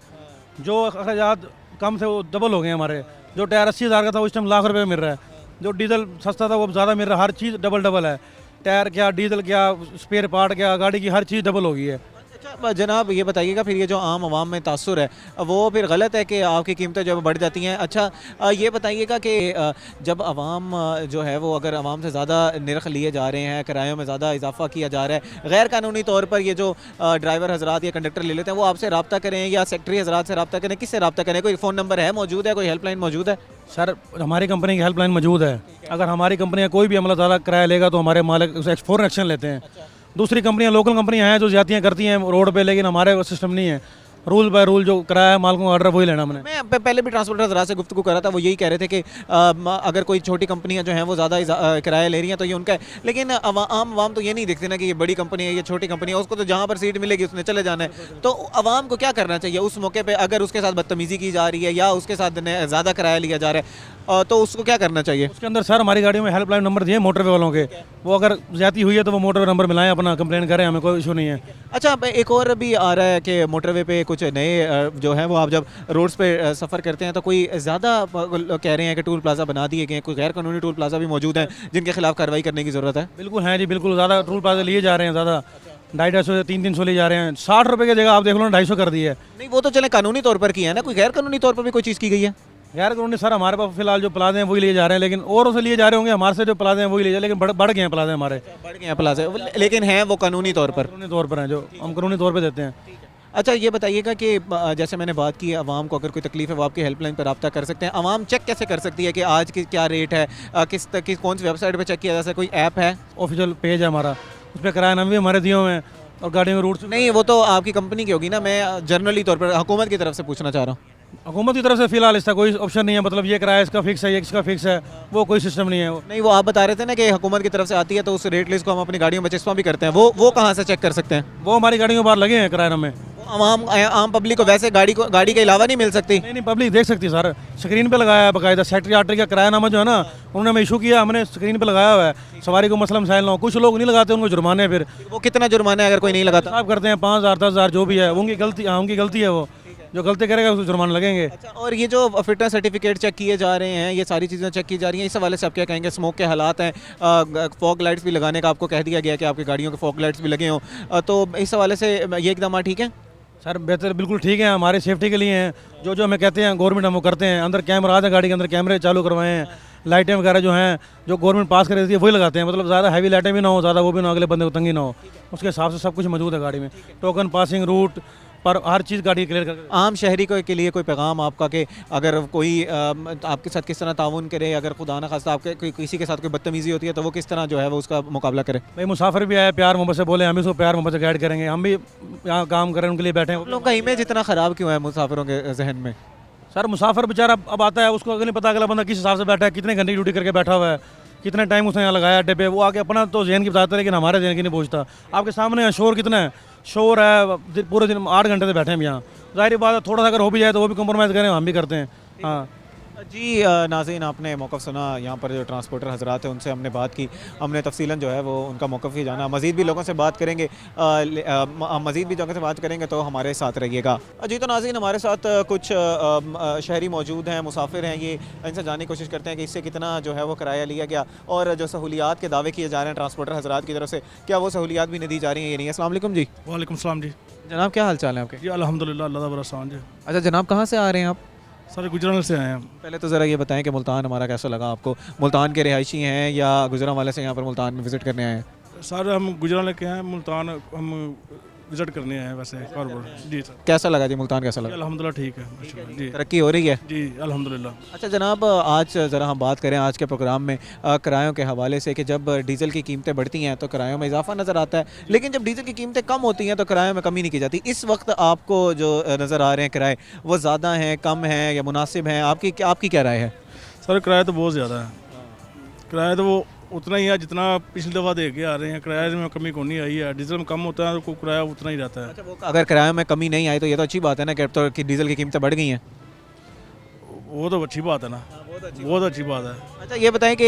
जो अखराजात कम थे वो डबल हो गए हमारे। जो टायर 80,000 का था उस टाइम लाख रुपये मिल रहा है, जो डीजल सस्ता था वो ज़्यादा मिल रहा है, हर चीज़ डबल है, टायर क्या, डीजल क्या, स्पेयर पार्ट क्या, गाड़ी की हर चीज़ डबल हो गई है। अच्छा जनाब, ये बताइएगा फिर ये जो आम आवाम में तासुर है वो फिर गलत है कि आपकी कीमतें जो है बढ़ जाती हैं? अच्छा ये बताइएगा कि जब आवाम जो है वो अगर आवाम से ज़्यादा निरख लिए जा रहे हैं, किरायों में ज़्यादा इजाफा किया जा रहा है, गैर कानूनी तौर पर ये जो ड्राइवर हजरात या कंडक्टर ले लेते हैं वो आपसे रब्ता करें या सेक्रेटरी हजरात से रब्ता करें? किससे रब्ता करें? कोई फ़ोन नंबर है मौजूद है, कोई हेल्पलाइन मौजूद है? सर हमारी कंपनी की हेल्पलाइन मौजूद है, अगर हमारी कंपनी का कोई भी अमला ज़्यादा किराया लेगा तो हमारे मालिक उसे फ़ौरन एक्शन लेते हैं। दूसरी कंपनियां, लोकल कंपनियां हैं जो ज्यादतियां करती हैं रोड पे, लेकिन हमारे वो सिस्टम नहीं है, रूल बाय रूल जो किराया मालिकों का ऑर्डर वही लेना हमने। मैं पहले भी ट्रांसपोर्टर हजरात से गुफ्तगू कर रहा था, वो यही कह रहे थे कि अगर कोई छोटी कंपनियां जो हैं वो ज़्यादा किराया ले रही हैं तो ये उनका है, लेकिन आम आवाम तो ये नहीं देखते ना कि ये बड़ी कंपनी है ये छोटी कंपनी है, उसको तो जहाँ पर सीट मिलेगी उसने चले जाना है। तो आवाम को क्या करना चाहिए उस मौके पर अगर उसके साथ बदतमीज़ी की जा रही है या उसके साथ ज़्यादा किराया लिया जा रहा है तो उसको क्या करना चाहिए? उसके अंदर सर हमारी गाड़ियों में हेल्पलाइन नंबर दिए मोटरवे वालों के, वो अगर ज्यादती हुई है तो वो मोटरवे नंबर मिलाएं, अपना कंप्लेन करें, हमें कोई इशू नहीं है। अच्छा, एक और भी आ रहा है कि मोटरवे पे कुछ नए जो है वो आप जब रोड्स पे सफ़र करते हैं तो कोई ज़्यादा कह रहे हैं कि टूल प्लाजा बना दिए गए, कोई गैर कानूनी टूल प्लाजा भी मौजूद हैं जिनके खिलाफ कार्रवाई करने की ज़रूरत है? बिल्कुल है जी, बिल्कुल, ज़्यादा टूल प्लाजा लिए जा रहे हैं, ज़्यादा 250 से 300 ले जा रहे हैं। 60 रुपये की जगह आप देख लो 250 कर दी है। नहीं वो तो चले कानूनी तौर पर किया है ना, कोई गैर कानूनी तौर पर भी कोई चीज़ की गई है? गैर कानूनी सर हमारे पास फिलहाल जो प्लाजे हैं वही लिए जा रहे हैं, लेकिन औरों से लिए जा रहे होंगे, हमारे से जो प्लाजे हैं वही लिए जा रहे हैं, लेकिन बढ़ गए हैं प्लाजे हमारे। बढ़ गए हैं प्लाजा, लेकिन हैं वो कानूनी तौर पर? कानूनी तौर पर हैं, जो हम कानूनी तौर पर देते हैं। अच्छा ये बताइएगा कि जैसे मैंने बात की आवाम को अगर कोई तकलीफ है वो आपकी हेल्पलाइन पर रब्ता कर सकते हैं, आवाम चेक कैसे कर सकती है कि आज की क्या रेट है, किस कौन सी वेबसाइट पर चेक किया जा सकता है? कोई ऐप है? ऑफिशियल पेज है हमारा, उस पर किरायानामे भी हमारे दिए हुए हैं और गाड़ियों में रूट्स। नहीं वो तो आपकी कंपनी की होगी ना, मैं जनरली तौर पर हुकूमत की तरफ से पूछना चाह रहा हूँ। हुकूमत की तरफ से फिलहाल इसका कोई ऑप्शन नहीं है, मतलब ये किराया इसका फिक्स है, ये इसका फिक्स है, वो कोई सिस्टम नहीं है। नहीं वो आप बता रहे थे ना कि हुकूमत की तरफ से आती है तो उस रेट लिस्ट को हम अपनी गाड़ियों में चस्पा भी करते हैं, वो कहाँ से चेक कर सकते हैं? वो हमारी गाड़ियों के बाहर लगे हैं किरायानामे। आम पब्लिक को वैसे गाड़ी के अलावा नहीं मिल सकती? नहीं पब्लिक देख सकती है सर, स्क्रीन पे लगाया है बाकायदा, सेक्रेटरी आर्टरी का किरायानामा जो है ना उन्होंने हमें इशू किया, हमने स्क्रीन पे लगाया हुआ है, सवारी को मसला मसाइल ना हो। कुछ लोग नहीं लगाते, उनको जुर्माने हैं, फिर वो कितना जुर्माना है अगर कोई नहीं लगाता? साफ करते हैं 5,000 10,000 जो भी है, उनकी गलती, हाँ उनकी गलती है, वो जो गलती करेगा उसको जुर्माना लगेंगे। अच्छा, और ये जो फिटनेस सर्टिफिकेट चेक किए जा रहे हैं, ये सारी चीज़ें चेक की जा रही हैं, इस हवाले से आप क्या कहेंगे? स्मोक के हालात हैं, फॉग लाइट्स भी लगाने का आपको कह दिया गया कि आपकी गाड़ियों के फॉग लाइट्स भी लगे हों, तो इस हवाले से ये इकदाम ठीक है? सर बेहतर बिल्कुल ठीक है, हमारे सेफ्टी के लिए हैं, जो हमें कहते हैं गवर्नमेंट हम वो करते हैं। अंदर कैमरा है, गाड़ी के अंदर कैमरे चालू करवाए हैं, लाइटें वगैरह जो हैं जो गवर्नमेंट पास कर देती है वही लगाते हैं, मतलब ज़्यादा हैवी लाइटें भी ना हो, ज़्यादा वो भी ना हो, अगले बंदे को तंगी ना हो, उसके हिसाब से सब कुछ मौजूद है गाड़ी में, टोकन पासिंग रूट पर हर चीज़ गाड़ी क्लियर कर। आम शहरी को के लिए कोई पैगाम आपका कि अगर कोई आपके साथ किस तरह ताउन करे, अगर खुदा ना खास्ता आपके किसी के साथ कोई बदतमीज़ी होती है तो वो किस तरह जो है वो उसका मुकाबला करे? भाई मुसाफिर भी आए, प्यार मोहब्बत से बोले, हम इसको प्यार मोहब्बत से गाइड करेंगे, हम भी यहाँ काम करें उनके लिए बैठे हैं। लोगों का इमेज इतना ख़राब क्यों है मुसाफिरों के जहन में? सर मुसाफिर बेचारा अब आता है, उसको अगर नहीं पता अगला बंदा किस हिसाब से बैठा है, कितने घंटे ड्यूटी करके बैठा हुआ है, कितने टाइम उसने यहाँ लगाया अड्डे पे, वो आके अपना तो जहन की बताता है लेकिन हमारे जहन की नहीं पूछता। आपके सामने है, शोर कितना है, शोर है, पूरे दिन 8 घंटे से बैठे हैं हम यहाँ, जाहिर बात है थोड़ा सा अगर हो भी जाए तो वो भी कम्प्रोमाइज़ करें, हम भी करते हैं। हाँ जी नाज़रीन, आपने मौक़िफ़ सुना, यहाँ पर जो ट्रांसपोर्टर हज़रात हैं उनसे हमने बात की, हमने तफसीलन जो है वो उनका मौक़िफ़ ही जाना। मज़ीद भी लोगों से बात करेंगे, मज़ीद भी लोगों से बात करेंगे तो हमारे साथ रहिएगा। जी तो नाज़रीन, हमारे साथ कुछ शहरी मौजूद हैं, मुसाफिर हैं, ये इनसे जानने की कोशिश करते हैं कि इससे कितना जो है वो किराया लिया गया और जो सहूलियात के दावे किए जा रहे हैं ट्रांसपोर्टर हज़रात की तरफ से, क्या वो सहूलियात भी दी जा रही हैं ये नहीं है? अस्सलाम वालेकुम जी। वालेकुम सलाम जी। जनाब क्या हाल चाल है आपके? जी अल्हम्दुलिल्लाह, अल्लाह का बड़ा एहसान जी। अच्छा जनाब, कहाँ से आ रहे हैं आप? सर गुजरात से आए हैं हम। पहले तो ज़रा ये बताएं कि मुल्तान हमारा कैसा लगा आपको? मुल्तान के रिहायशी हैं या गुजरांवाले से यहाँ पर मुल्तान में विज़िट करने आए हैं? सर हम गुजरात के हैं, मुल्तान हम विज़िट करने आए हैं वैसे कारोबार। जी सर। कैसा लगा जी, मुल्तान कैसा जी लगा? अल्हम्दुलिल्लाह ठीक है माशाल्लाह जी। तरक्की हो रही है? जी अल्हम्दुलिल्लाह। अच्छा जनाब, आज ज़रा हम बात करें आज के प्रोग्राम में किरायों के हवाले से कि जब डीज़ल की कीमतें बढ़ती हैं तो किरायों में इजाफा नज़र आता है, लेकिन जब डीज़ल की कीमतें कम होती हैं तो किरायों में कमी नहीं की जाती। इस वक्त आपको जो नज़र आ रहे हैं किराए, वो ज़्यादा हैं, कम हैं या मुनासिब हैं? आपकी क्या राय है? सर किराया तो बहुत ज़्यादा है, किराया तो वो उतना ही है जितना पिछली दफ़ा दे के आ रहे हैं, किराए में कमी को नहीं आई है, डीजल में कम होता है तो किराया उतना ही रहता है। अच्छा, वो अगर किरायों में कमी नहीं आई तो ये तो अच्छी बात है ना कि डीज़ल की कीमतें बढ़ गई हैं। वो तो अच्छी बात है ना, बहुत अच्छी बात है। अच्छा ये बताएं कि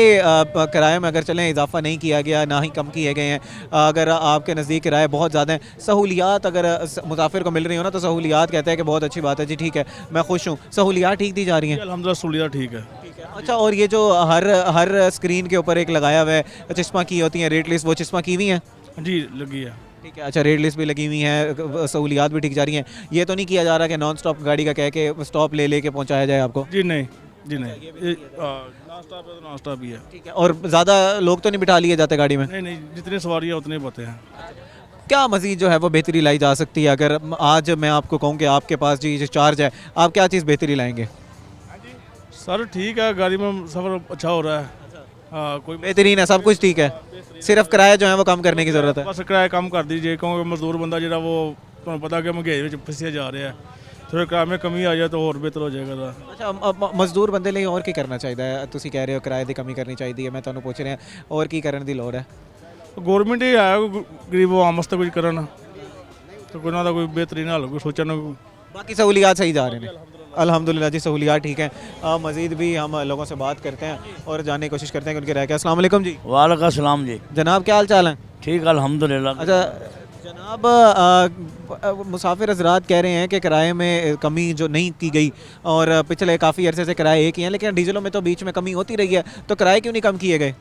किराए में अगर चलें इजाफा नहीं किया गया, ना ही कम किए गए हैं, अगर आपके नज़दीक किराए बहुत ज़्यादा हैं, सहूलियात अगर मुसाफिर को मिल रही हो ना तो सहूलियात कहते हैं कि बहुत अच्छी बात है जी, ठीक है मैं खुश हूँ, सहूलियात ठीक दी जा रही हैं? अल्हम्दुलिल्लाह सहूलियत ठीक है। अच्छा, और ये जो हर स्क्रीन के ऊपर एक लगाया हुआ है चश्मा की होती है रेट लिस्ट, वो चश्मा की हुई हैं? जी लगी है। ठीक है, अच्छा रेट लिस्ट भी लगी हुई है, सहूलियात भी ठीक जा रही हैं। ये तो नहीं किया जा रहा कि नॉन स्टॉप गाड़ी का कह के स्टॉप ले के पहुँचाया जाए आपको? जी नहीं, जी नहीं, नॉन स्टॉप है तो नॉन स्टॉप ही है। ठीक है, और ज़्यादा लोग तो नहीं बिठा लिए जाते गाड़ी में? नहीं नहीं, जितनी सवारियाँ उतने बते हैं। क्या मज़ीद जो है वो बेहतरी लाई जा सकती है? अगर आज मैं आपको कहूँ कि आपके पास जी जो चार्ज है, आप क्या चीज़ बेहतरी लाएंगे? सर ठीक है, गाड़ी में सफ़र अच्छा हो रहा है। हाँ कोई बेहतरीन है, सब कुछ ठीक है, सिर्फ किराया जो है वो कम करने की ज़रूरत है। बस किराया कम कर दीजिए, क्योंकि मजदूर बंदा जो वो तो पता कि महंगाई में फंसे जा रहे हैं, थोड़े किराए में कमी आ जाए तो और बेहतर हो जाएगा। अच्छा मजदूर बंदे लिए और की करना चाहिए? तुसी कह रहे हो किराए की कमी करनी चाहिए, मैं तुहानू पूछ रहा और की करने की लोड़ है? गौरमेंट ही आया गरीब आवाम वास्ते कुछ करना, तो कोई ना कोई बेहतरीन हल कोई सोचना। बाकी सहूलियात सही जा रहे हैं? अल्हम्दुलिल्लाह जी, सहूलियात ठीक है। मज़ीद भी हम लोगों से बात करते हैं और जानने की कोशिश करते हैं कि उनकी राय क्या। अस्सलाम वालेकुम जी। वालेकुम सलाम जी। जनाब क्या हाल चाल है? ठीक अल्हम्दुलिल्लाह। अच्छा जनाब, मुसाफिर हज़रात कह रहे हैं कि किराए में कमी जो नहीं की गई और पिछले काफ़ी अरसे से किराए एक ही हैं, लेकिन डीजलों में तो बीच में कमी होती रही है, तो किराए क्यों नहीं कम किए गए?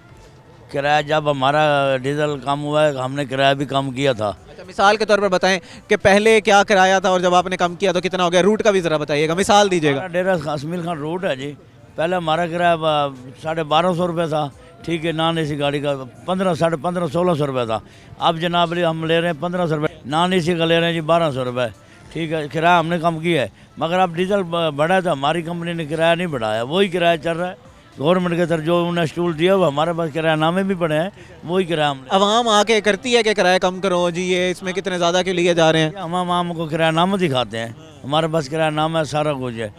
किराया जब हमारा डीजल कम हुआ है हमने किराया भी कम किया था। अच्छा मिसाल के तौर पर बताएं कि पहले क्या किराया था और जब आपने कम किया तो कितना हो गया? रूट का भी ज़रा बताइएगा, मिसाल दीजिएगा। हमारा डेरा कश्मीर खान रूट है जी, पहले हमारा किराया 1250 रुपये था, ठीक है, नॉन एसी गाड़ी का 1500 साढ़े 1500 1600 रुपये था। अब जनाब हम ले रहे हैं 1500 रुपये, नॉन एसी का ले रहे हैं जी 1200 रुपये, ठीक है, किराया हमने कम किया है। मगर अब डीजल बढ़ा था, हमारी कंपनी ने किराया नहीं बढ़ाया, वही किराया चल रहा है गवर्नमेंट के तरफ, जो उन्हें स्टूल दिया हुआ हमारे पास किराया नामे भी पड़े हैं, वही किराया हमने। अवाम आके करती है कि किराया कम करो जी, ये इसमें कितने ज़्यादा क्यों लिए जा रहे हैं? हम आम को किराया नामा दिखाते हैं, हमारे पास किराया नामा है, सारा कुछ है।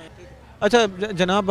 अच्छा जनाब,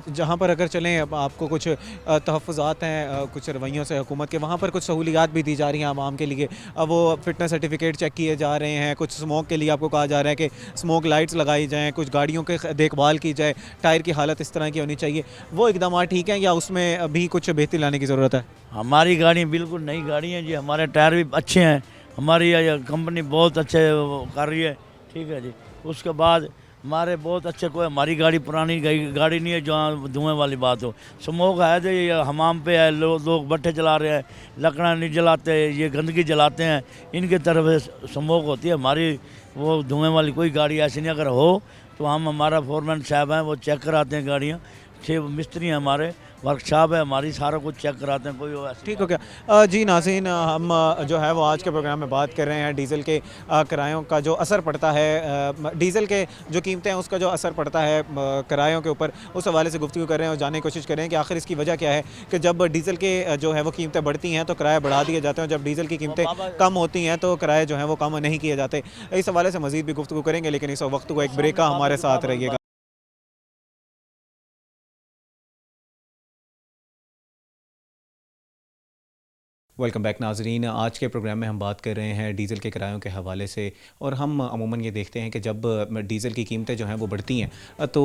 जहाँ पर अगर चलें, अब आपको कुछ तहफ़्फ़ुज़ात हैं कुछ रवैयों से हुकूमत के, वहाँ पर कुछ सहूलियात भी दी जा रही हैं आवाम के लिए। वो फ़िटनेस सर्टिफिकेट चेक किए जा रहे हैं, कुछ स्मोक के लिए आपको कहा जा रहा है कि स्मोक लाइट्स लगाई जाएँ, कुछ गाड़ियों की देखभाल की जाए, टायर की हालत इस तरह की होनी चाहिए। वो इक़दाम ठीक हैं या उसमें अभी कुछ बेहतरी लाने की ज़रूरत है? हमारी गाड़ी बिल्कुल नई गाड़ी है जी, हमारे टायर भी अच्छे हैं, हमारी ये कंपनी बहुत अच्छे वो कर रही है, ठीक है जी। उसके बाद हमारे बहुत अच्छे, कोई हमारी गाड़ी पुरानी गाड़ी नहीं है जहाँ धुएं वाली बात हो। स्मोक है तो ये हमाम पे है, लोग भट्ठे जला रहे हैं, लकड़ा नहीं जलाते, ये गंदगी जलाते हैं, इनके तरफ स्मोक होती है। हमारी वो धुएं वाली कोई गाड़ी ऐसी नहीं, अगर हो तो हम, हमारा फोरमैन साहब हैं, वो चेक कराते हैं गाड़ियाँ। 6 मिस्त्री हैं हमारे, वर्कशॉप है हमारी, सारा कुछ चेक कराते हैं, कोई वो ऐसी ठीक हो गया। जी नाज़रीन, हम जो है वो आज के प्रोग्राम में बात कर रहे हैं डीज़ल के किरायों का जो असर पड़ता है, डीज़ल के जो कीमतें हैं उसका जो असर पड़ता है किरायों के ऊपर, उस हवाले से गुफ्तगू कर रहे हैं और जानने की कोशिश कर रहे हैं कि आखिर इसकी वजह क्या है कि जब डीज़ल के जो है वो कीमतें बढ़ती हैं तो किराए बढ़ा दिए जाते हैं, और जब डीज़ल की कीमतें कम होती हैं तो किराए जो हैं वो कम नहीं किए जाते। इस हवाले से मज़ीद भी गुफ्तगू करेंगे, लेकिन इस वक्त को एक ब्रेक का हमारे साथ रहिएगा। वेलकम बैक नाजरीन। आज के प्रोग्राम में हम बात कर रहे हैं डीज़ल के किरायों के हवाले से, और हम अमूमन ये देखते हैं कि जब डीज़ल की कीमतें जो हैं वो बढ़ती हैं तो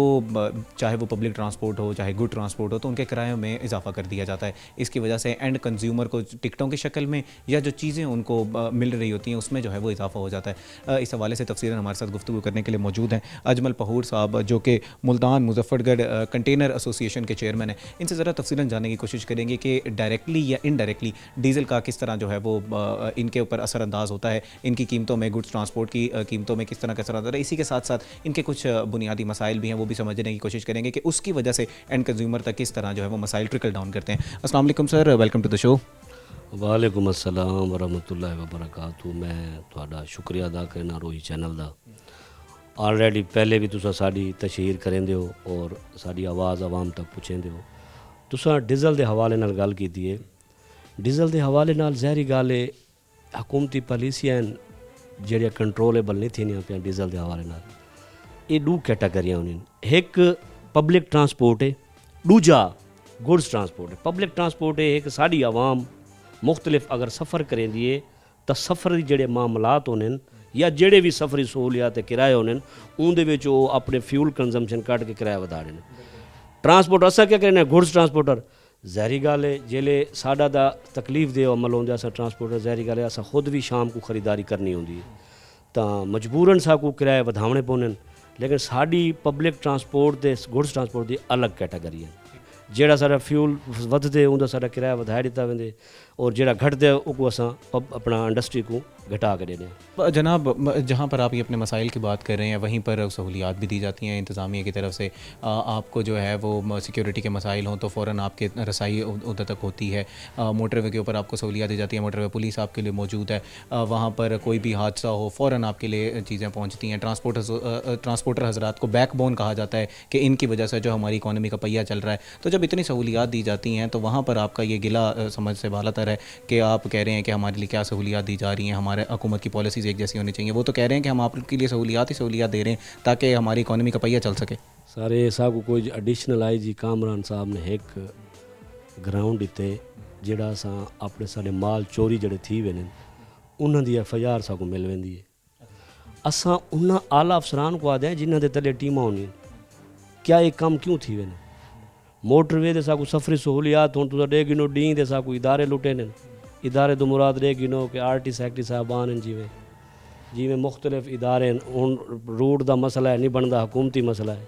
चाहे वो पब्लिक ट्रांसपोर्ट हो चाहे गुड ट्रांसपोर्ट हो, तो उनके किरायों में इजाफा कर दिया जाता है। इसकी वजह से एंड कंज्यूमर को टिकटों की शक्ल में या जो चीज़ें उनको मिल रही होती हैं उसमें जो है वो इजाफा हो जाता है। इस हवाले से तफसीलन हमारे साथ गुफ्तगू करने के लिए मौजूद हैं अजमल पहूर साहब, जो कि मुल्तान मुजफ्फरगढ़ कंटेनर एसोसिएशन के चेयरमैन हैं। इनसे ज़रा तफसीलन जानने की कोशिश करेंगे कि डायरेक्टली या इनडायरेक्टली डीज़ल का किस तरह जो है वो इनके ऊपर असरअंदाज होता है, इनकी कीमतों में, गुड्स ट्रांसपोर्ट की कीमतों में किस तरह का असर आता है। इसी के साथ साथ इनके कुछ बुनियादी मसाइल भी हैं, वो भी समझने की कोशिश करेंगे कि उसकी वजह से एंड कंज्यूमर तक किस तरह जो है वो मसाइल ट्रिकल डाउन करते हैं। अस्सलाम वालेकुम sir, welcome to the show. वालेकुम अस्सलाम वरहमतुल्लाहि वबरकातुहू। मैं तुहाडा शुक्रिया अदा करना रोही चैनल दा। ऑलरेडी पहले भी तुसा साडी तशहीर करेंदे हो और साडी आवाज़ आवाम तक पहुँचेंदे हो। तुसा डीजल के हवाले नाल गल कीती है। डीजल के हवाले नाल ज़ाहिरी गल है, हुकूमती पालिसियां ਜਿਹੜੀਆਂ कंट्रोलेबल नहीं थी पे डीजल के हवाले नाल। ये 2 कैटागरियां होनी, एक पब्लिक ट्रांसपोर्ट है, दूजा गुड्स ट्रांसपोर्ट है। पब्लिक ट्रांसपोर्ट है कि साड़ी आवाम मुख्तलिफ अगर सफ़र करेंदी है तो सफ़र के जोड़े मामलात होने या जोड़े भी सफ़री सहूलियात किराए होने उनके विच वो अपने फ्यूल कंजम्पशन कट के किराया वधा रहे हैं। ट्रांसपोर्ट असा क्या करना, गुड्स ट्रांसपोर्टर ज़ाहिरी गल है जेले साडा दा तकलीफ दे अमल होंदा असा ट्रांसपोर्टर, ज़ाहिरी गल है असा खुद भी शाम को खरीदारी करनी होंदी है तो मजबूरन साकू किराए वधावने पौने। लेकिन साड़ी पब्लिक ट्रांसपोर्ट ते गुड्स ट्रांसपोर्ट की अलग कैटागरी है। जेड़ा सारा फ्यूल वधदे उनका सारा किराया वधाए दिता वेंदे और जेड़ा घटदे उको असा अपना इंडस्ट्री को घटा के देने। जनाब, जहाँ पर आप ये अपने मसाइल की बात कर रहे हैं वहीं पर सहूलियात भी दी जाती हैं इंतज़ामिया की तरफ से। आपको जो है वो सिक्योरिटी के मसाइल हों तो फ़ौरन आपके रसाई उधर तक होती है। मोटरवे के ऊपर आपको सहूलियात दी जाती है, मोटरवे पुलिस आपके लिए मौजूद है। वहाँ पर कोई भी हादसा हो फ़ौरन आपके लिए चीज़ें पहुँचती हैं। ट्रांसपोर्टर हज़रात को बैकबोन कहा जाता है कि इनकी वजह से जो हमारी इकॉनमी का पहिया चल रहा है। तो जब इतनी सहूलियात दी जाती हैं तो वहाँ पर आपका ये गिला समझ से बालातर है कि आप कह रहे हैं कि हमारे लिए क्या सहूलियात दी जा रही हैं, हमारे हुकूमत की पॉलिसीज़ एक जैसी होनी चाहिए। वो तो कह रहे हैं कि हम आपके लिए सहूलियात ही सहूलियात दे रहे हैं ताकि हमारी इकॉनमी का पहिया चल सके। सारे साहब को कोई एडिशनल आई जी कामरान साहब ने एक ग्राउंड दिते जेड़ा असा अपने सारे माल चोरी जड़े थी वे उन्हों की FIR साकू मिल वेंदी है। असा उन्होंने आला अफसरान को आदे जिन्हों के तले टीमां होनी, क्या ये काम क्यों थी वे। मोटरवे दे साकू सफरी सहूलियात हूँ तुम डे गिनो डी दे साकू इदारे लुटे ने। इदारे तो मुराद डे गिनो कि RT सैक्टरी साहबान हैं जिमें जिमें मुख्तलिफ इदारे हूँ रूट का मसला है नहीं बनता, हुकूमती मसला है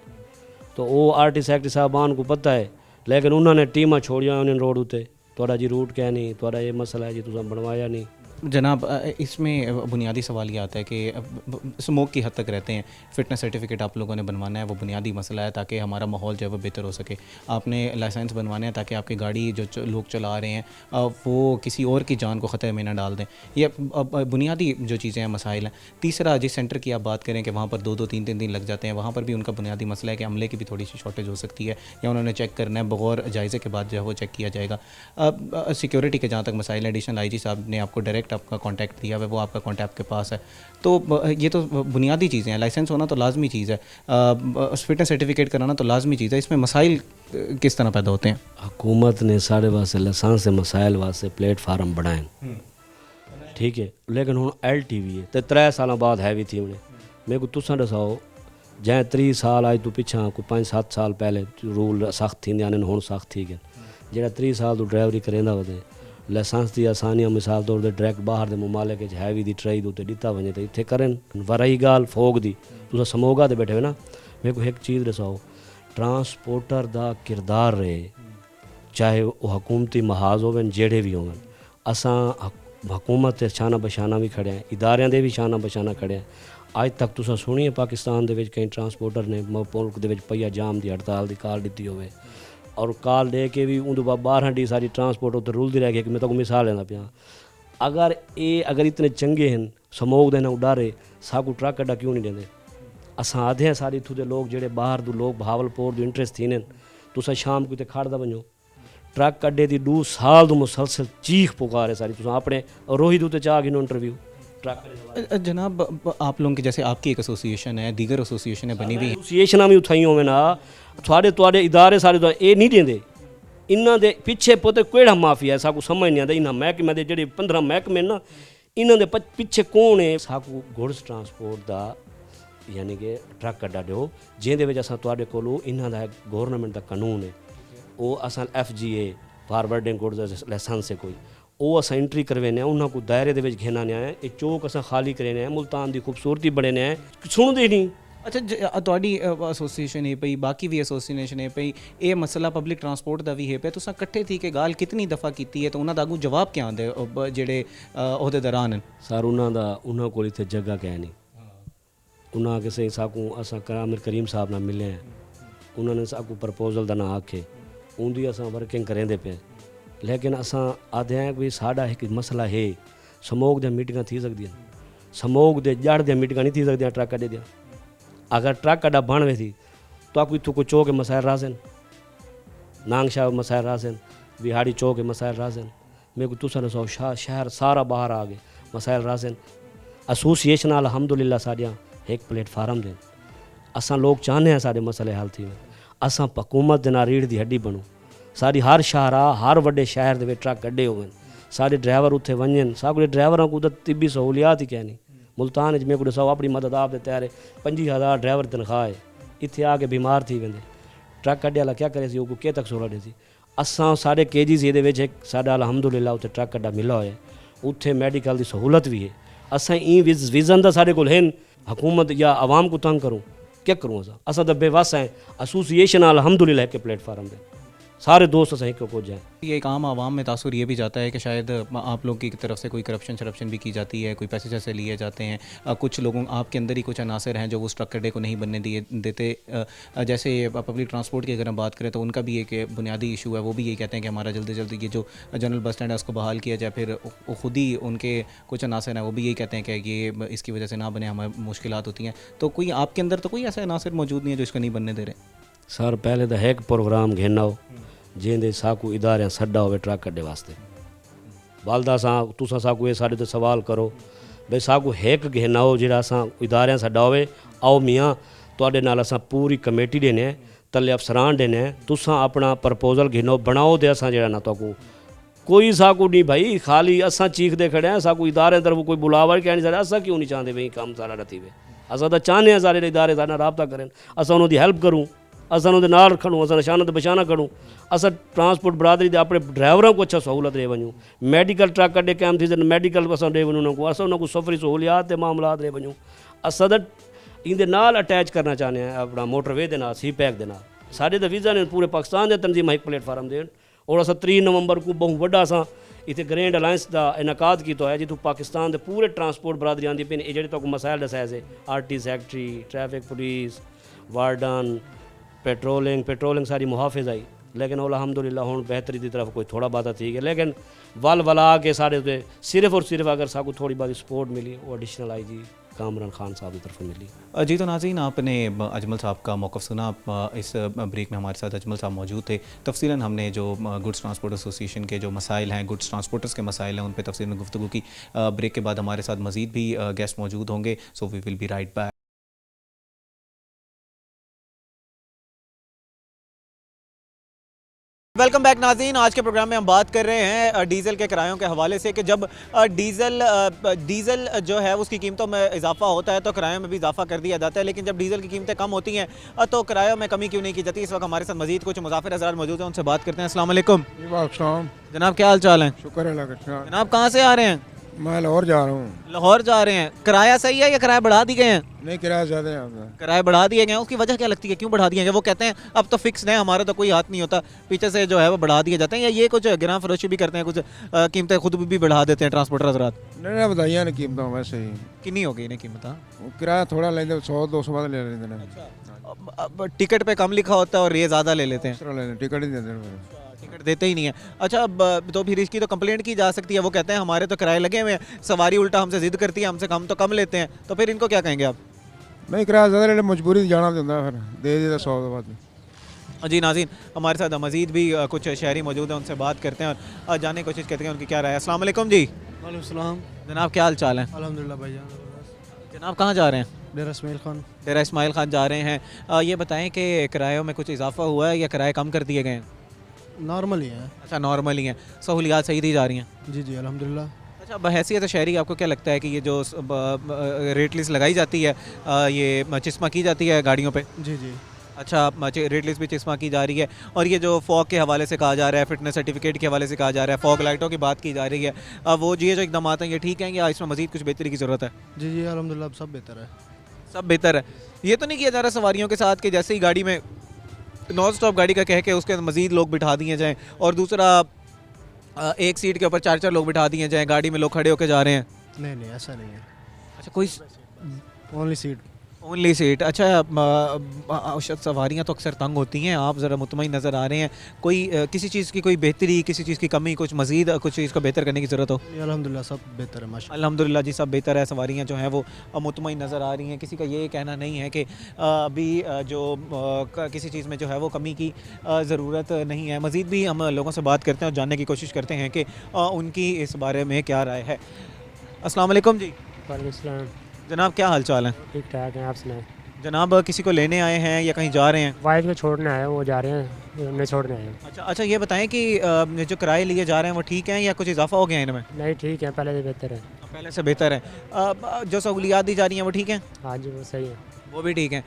तो वो RT सैक्टरी साहबान को पता है। लेकिन उन्होंने टीमां छोड़िया उन्हें रोड उत्ते थोड़ा जी रूट क्या नहीं, थोड़ा ये मसला है जी तुम बनवाया नहीं। जनाब, इसमें बुनियादी सवाल ये आता है कि स्मोक की हद तक रहते हैं, फ़िटनेस सर्टिफिकेट आप लोगों ने बनवाना है, वो बुनियादी मसला है ताकि हमारा माहौल जो है वो बेहतर हो सके। आपने लाइसेंस बनवाना है ताकि आपकी गाड़ी जो लोग चला रहे हैं वो किसी और की जान को ख़तरे में ना डाल दें। ये बुनियादी जो चीज़ें हैं मसाइल हैं। तीसरा, जिस सेंटर की आप बात करें कि वहाँ पर 2-2, 3-3 दिन लग जाते हैं, वहाँ पर भी उनका बुनियादी मसला है कि अमले की भी थोड़ी सी शॉर्टेज हो सकती है या उन्होंने चेक करना है, बगैर जायज़े के बाद जो है वो चेक किया जाएगा। सिक्योरिटी के जहाँ तक मसाइल हैं, एडिशनल IG साहब ने आपको डायरेक्ट डायरेक्ट आपका कॉन्टैक्ट दिया हुआ है, वो आपका कॉन्टैक्ट आपके पास है, तो ये तो बुनियादी चीज़ें हैं। लाइसेंस होना तो लाजमी चीज़ है, फिटनेस सर्टिफिकेट कराना तो लाजमी चीज़ है। इसमें मसाइल किस तरह पैदा होते हैं? हुकूमत ने साढ़े वास्ते लाइसेंस मसाइल वास्ते प्लेटफार्म बनाए, ठीक है, लेकिन हुण LTV है तो 3 साल बाद हैवी थी उन्हें। मेरे को तुसां दसाओ जै 3 साल अज तो पिछा कोई 5-7 साल पहले रूल सख्त थींदे आने हुण सख्त थी गए। जेड़ा 3 साल तो ड्राइवरी करेंदा वधे लाइसेंस दी आसानियां मिसाल तौर ते डायरेक्ट बाहर दे मुमालिक च हैवी दी ट्रई दे दिता वञे तो इत्थे करन। वरही गाल फोग दी, तुसां समोगा ते बैठे हो ना, मेरे को एक चीज़ दसाओ, ट्रांसपोर्टर दा किरदार रहे, चाहे वो हुकूमती महाज होवन जेड़े भी होवन, असां हुकूमत ते शाना बशाना भी खड़े हैं, इदारियां दे भी शाना बशाना खड़े हैं। अज तक तुसां सुनी है पाकिस्तान दे विच कई ट्रांसपोर्टर ने मुल्क दे विच पहिया जाम दी हड़ताल दी कॉल दी होवे और कॉल दे के भी उंदे बाद 12 डी सारी ट्रांसपोर्ट उत्ते रुलदी रह गई कि मैं तो मिसाल लेना पिया। अगर इतने चंगे हैं समोग दे ना उडारे साकू ट्रक अड्डा क्यों नहीं देंदे? असां आधे हैं सारे इत्थों दे लोग जेड़े बाहर दे लोग भावलपुर दे इंटरेस्ट थी ने, तुसां शाम को ते खाड़दा वञो ट्रक अड्डे दी 2 साल तो मुसलसल चीख पुकार है सारी। तुसां अपने रोहित उत्ते चाह गिनो इंटरव्यू ट्रक जनाब आप लोगों की जैसे आपकी एक एसोसिएशन है, दीगर एसोसिएशनें बनी हुई हैं, एसोसिएशनां भी उठाई होवे ना, थोड़े इदारे सारे ये नहीं देंदे। इन्हां दे पिछे पुत केड़ा माफिया है साकू समझ नहीं आंदा। इन्हां महकमे दे जेड़े 15 महकमे ना, इन्हां दे पिछे कौन है? साकू गुड्स ट्रांसपोर्ट दा यानी कि ट्रक अड्डा दिओ जिहदे विच असां तुहाडे कोलों इन्हां दा गवर्नमेंट दा कानून है, वो असां FGA फॉरवर्डिंग गुड्स लाइसेंस है कोई, वो असां एंट्री करवेने उन्हां को दायरे दे विच घेना ने आए, ये चौक असां खाली करेने मुल्तान दी खूबसूरती बड़ेने आए, सुनदे नहीं। अच्छा तुहाडी एसोसिएशन है पई, बाकी भी एसोसिएशन है पई, ये मसला पब्लिक ट्रांसपोर्ट दा भी है पे, तुसां इकट्ठे थी के गाल कितनी दफ़ा कीती है तो उन्हां दा अगू जवाब क्या आंदे जेड़े अहदेदारान हैं? सर उन्हां कोल इत्थे जगह कै नहीं, उन्हां किसे साकू असां आमिर करीम साहब नाल मिले हैं, उन्होंने साकू प्रपोजल दा ना आखे उनकी असां वर्किंग करेंदे पे, लेकिन असां आदे हैं कि साडा एक मसला है, समोग दी मीटिंगां थी सकदियां, समोग दे जड़ दी मीटिंगां नहीं थी सकदियां ट्रक अड्डे दियां। अगर ट्रक अड्डा बन वे थी तो आपको इत्थों कोई चौक के मसाइल रासन, नांगशाह मसाइल रासन, बिहाड़ी चौक के मसाइल रासन, मेरे को तुसां दसो शहर सारा बाहर आ गए मसाइल रासन। एसोसिएशन अलहमदुलिल्लाह साडियां एक प्लेटफार्म देन, असां लोग चाहते हैं सारे मसले हल थी, असां हुकूमत दे नाल रीढ़ दी हड्डी बनूं, सारी हर शाहरा हर वड्डे शहर दे विच ट्रक अड्डे होवन, सारे ड्राइवर उत्थे वञन, सारे ड्राइवरां को तिब्बी सहूलियात ही कहनी। मुल्तान में को दसो अपनी मदद आप तैयार है, 25,000 ड्राइवर तनख्वाह है, इत्थे आके बीमार थी वेंदे, ट्रक अड्डे वाला क्या करे सी, वो के तक सोला दे सी। असां साढ़े KGs ये विच एक साडा अलहमदुलिल्लाह उत्थे ट्रक अड्डा मिला होया, उत्थे मैडिकल की सहूलत भी है। असां ई विजन दा साढ़े कोल हैं, हुकूमत या आवाम को तंग करूँ क्या करूँ? असां तो बेवस हैं, एसोसिएशन अलहमदुलिल्लाह के प्लेटफार्म दे सारे दोस्त असां एक को जाएँ। ये एक आम आवाम में तासुर ये भी जाता है कि शायद आप लोग की तरफ से कोई करप्शन भी की जाती है, कोई पैसे जैसे लिए जाते हैं, कुछ लोगों आपके अंदर ही कुछ अनासर हैं जो वो उस ट्रक अड्डे को नहीं बनने देते। जैसे पब्लिक ट्रांसपोर्ट की अगर हम बात करें तो उनका भी एक बुनियादी इशू है, वो भी ये कहते हैं कि हमारा जल्दी जल्दी ये जो जनरल बस स्टैंड है उसको बहाल किया जाए, फिर वो खुद ही उनके कुछ अनासर हैं वो भी यही कहते हैं कि ये इसकी वजह से ना बने, हमें मुश्किलात होती हैं। तो कोई आपके अंदर तो कोई ऐसा अनासर मौजूद नहीं है जो इसको नहीं बनने दे रहे? सर पहले तो एक प्रोग्राम घेना हो जिंदे साकू इदारे सड्डा होवे ट्रक अड्डे वास्ते, वालदा सां तुसां साकू ये साढ़े तो सवाल करो भाई साकू एक घेना हो जिहड़ा असां इदारे सड्डा होवे, आओ मियाँ तुहाडे नाल असां पूरी कमेटी देने तले अफसरान देने, तुसां अपना प्रपोजल घेनो बनाओ ते असां जेड़ा ना तुहाकू कोई साकू नहीं भाई खाली असां चीखदे खड़े हैं, साकू इदारे तरफ कोई बुलावा कह नहीं सकदा। असां क्यों नहीं चाहते भाई काम सारा न थीवे, असां तो चाहते हैं सारे इदारे सारे राबता करें, असां उन्होंने हेल्प करूँ, असां उन्होंने नाल खड़ूँ, असां निशाना ते बशाना करूँ, असां ट्रांसपोर्ट बरादरी दे अपने ड्राइवरों को अच्छा सहूलत दे वञूं, मेडिकल ट्रक अड्डे कैम थी मेडिकल असां दे वञूं उन्होंने असां उन्होंने सफ़री सहूलियात के मामलात दे वञूं, असां तो इंदे नाल अटैच करना चाहते हैं अपना मोटरवे दे नाल CPAC दे नाल। साढ़े तो वीज़ा ने पूरे पाकिस्तान के तंजीम एक प्लेटफार्म देन, और असां 3 नवंबर को बहुत वड्डा असां इतने ग्रैंड अलायंस का इनकाद किया है जितों पाकिस्तान के पूरे ट्रांसपोर्ट बरादरी आती पे ये जो मसाइल दसाए से RT secretary, traffic police, warden, patrolling सारी मुहाफिज आई, लेकिन अलहमदुलिल्लाह हुण बेहतरी की तरफ कोई थोड़ा बहुत ठीक है, लेकिन वल वला के साढ़े सिर्फ और सिर्फ अगर साकू थोड़ी बहुत सपोर्ट मिली वो एडिशनल IG कामरान खान साहब की तरफ मिली। जी तो नाज़रीन, आपने अजमल साहब का मौक़िफ़ सुना। इस ब्रेक में हमारे साथ अजमल साहब मौजूद थे। तफ़सीलन हमने जो गुड्स ट्रांसपोर्ट एसोसिएशन के जो मसाइल हैं, गुड्स ट्रांसपोर्टर्स के मसाइल हैं, उन पर तफ़सीलन गुफ्तगू की। ब्रेक के बाद हमारे साथ मज़ीद भी गेस्ट मौजूद होंगे, so we will be right back. Welcome back नाज़रीन। आज के प्रोग्राम में हम बात कर रहे हैं डीज़ल के किरायों के हवाले से कि जब डीज़ल जो है उसकी कीमतों में इजाफा होता है तो किरायों में भी इजाफा कर दिया जाता है, लेकिन जब डीज़ल की कीमतें कम होती हैं तो किरायों में कमी क्यों नहीं की जाती। इस वक्त हमारे साथ मजीद कुछ मुसाफिर हज़रात मौजूद हैं, उनसे बात करते हैं। अस्सलाम वालेकुम जनाब, क्या हाल चाल है? शुक्र है जनाब कहाँ से आ रहे हैं? मैं लाहौर जा रहा हूँ। लाहौर जा रहे हैं। किराया सही है या किराया बढ़ा दिए गए हैं? नहीं, किराया ज़्यादा है आपका। किराए बढ़ा दिए गए हैं, उसकी वजह क्या लगती है, क्यों बढ़ा दिए गए? वो कहते हैं अब तो फिक्स है, हमारा तो कोई हाथ नहीं होता, पीछे से जो है वो बढ़ा दिए जाते हैं, या ये कुछ गिरां फरोशी भी करते हैं, कुछ कीमतें खुद भी बढ़ा देते हैं ट्रांसपोर्टर हज़रात? नहीं बताइए ना कीमत वैसे ही कितनी हो गई इन्हें कीमत? किराया थोड़ा लेंगे 100-200 बाद ले लेते अब टिकट पे कम लिखा होता है और ये ज़्यादा ले लेते हैं, हैं, टिकट ही देते टिकट देते ही नहीं है। अच्छा, अब तो फिर इसकी तो कंप्लेंट की जा सकती है। वो कहते हैं हमारे तो किराए लगे हुए हैं, सवारी उल्टा हमसे जिद करती है, हमसे कम तो कम लेते हैं, तो फिर इनको क्या कहेंगे आप? नहीं, किराया ज़्यादा ले, मजबूरी जाना होता है, फिर दे देता 100 बाद। जी नाज़रीन, हमारे साथ मज़ीद भी कुछ शहरी मौजूद हैं, उनसे बात करते हैं और जानने की कोशिश करते हैं उनकी क्या राय है। अस्सलाम वालेकुम जी। वालेकुम सलाम। जनाब क्या हाल चाल है? अल्हम्दुलिल्लाह भाईजान। जनाब कहाँ जा रहे हैं? डेरा इस्माइल खान। डेरा इस्माइल खान जा रहे हैं। ये बताएं कि किरायों में कुछ इजाफा हुआ है या किराए कम कर दिए गए हैं? नॉर्मल ही है। अच्छा, नॉर्मल ही हैं। सहूलियात सही दी जा रही हैं? जी जी अल्हम्दुलिल्लाह। अच्छा, बहैसियत शहरी आपको क्या लगता है कि ये जो रेट लिस्ट लगाई जाती है, ये चिस्मा की जाती है गाड़ियों पे? जी जी। अच्छा, रेट लिस्ट भी चिस्मा की जा रही है, और ये जो फॉग के हवाले से कहा जा रहा है, फिटनेस सर्टिफिकेट के हवाले से कहा जा रहा है, फॉग लाइटों की बात की जा रही है, वो ये जो इकदाम आते हैं ये ठीक हैं या इसमें मज़ीद कुछ बेहतरी की ज़रूरत है? जी जी अल्हम्दुलिल्लाह, सब बेहतर है। सब बेहतर है। ये तो नहीं किया जा रहा सवारियों के साथ कि जैसे ही गाड़ी में नॉन स्टॉप गाड़ी का कह के उसके अंदर मज़ीद लोग बिठा दिए जाएँ, और दूसरा एक सीट के ऊपर 4-4 लोग बिठा दिए जाएँ, गाड़ी में लोग खड़े होकर जा रहे हैं? नहीं नहीं, ऐसा नहीं है। अच्छा, कोई ओनली सीट। Only seat. अच्छा, औसत सवारियाँ तो अक्सर तंग होती हैं, आप ज़रा मुतमईन नज़र आ रहे हैं। कोई किसी चीज़ की कोई बेहतरी, किसी चीज़ की कमी, कुछ मज़ीद कुछ चीज़ को बेहतर करने की ज़रूरत हो? अल्हम्दुलिल्लाह सब बेहतर है माशाल्लाह। अल्हम्दुलिल्लाह जी, सब बेहतर है। सवारियाँ जो हैं वो मुतमईन नज़र आ रही हैं। किसी का ये कहना नहीं है कि अभी जो किसी चीज़ में जो है वो कमी की ज़रूरत नहीं है। मज़ीद भी हम लोगों से बात करते हैं और जानने की कोशिश करते हैं कि उनकी इस बारे में क्या राय है। अस्सलाम वालेकुम जी। वालेकुम। जनाब क्या हाल चाल है? ठीक ठाक है, आप सुनाएं। जनाब किसी को लेने आए हैं या कहीं जा रहे हैं? वाइफ को छोड़ने आए, वो जा रहे हैं, मैं छोड़ने आया हूँ। अच्छा अच्छा, ये बताएं कि जो किराए लिए जा रहे हैं वो ठीक हैं या कुछ इजाफा हो गया है इनमें? नहीं, ठीक है, पहले से बेहतर है। पहले से बेहतर है। जो सहूलियात दी जा रही हैं वो ठीक हैं? हाँ जी, वो सही है। वो भी ठीक हैं।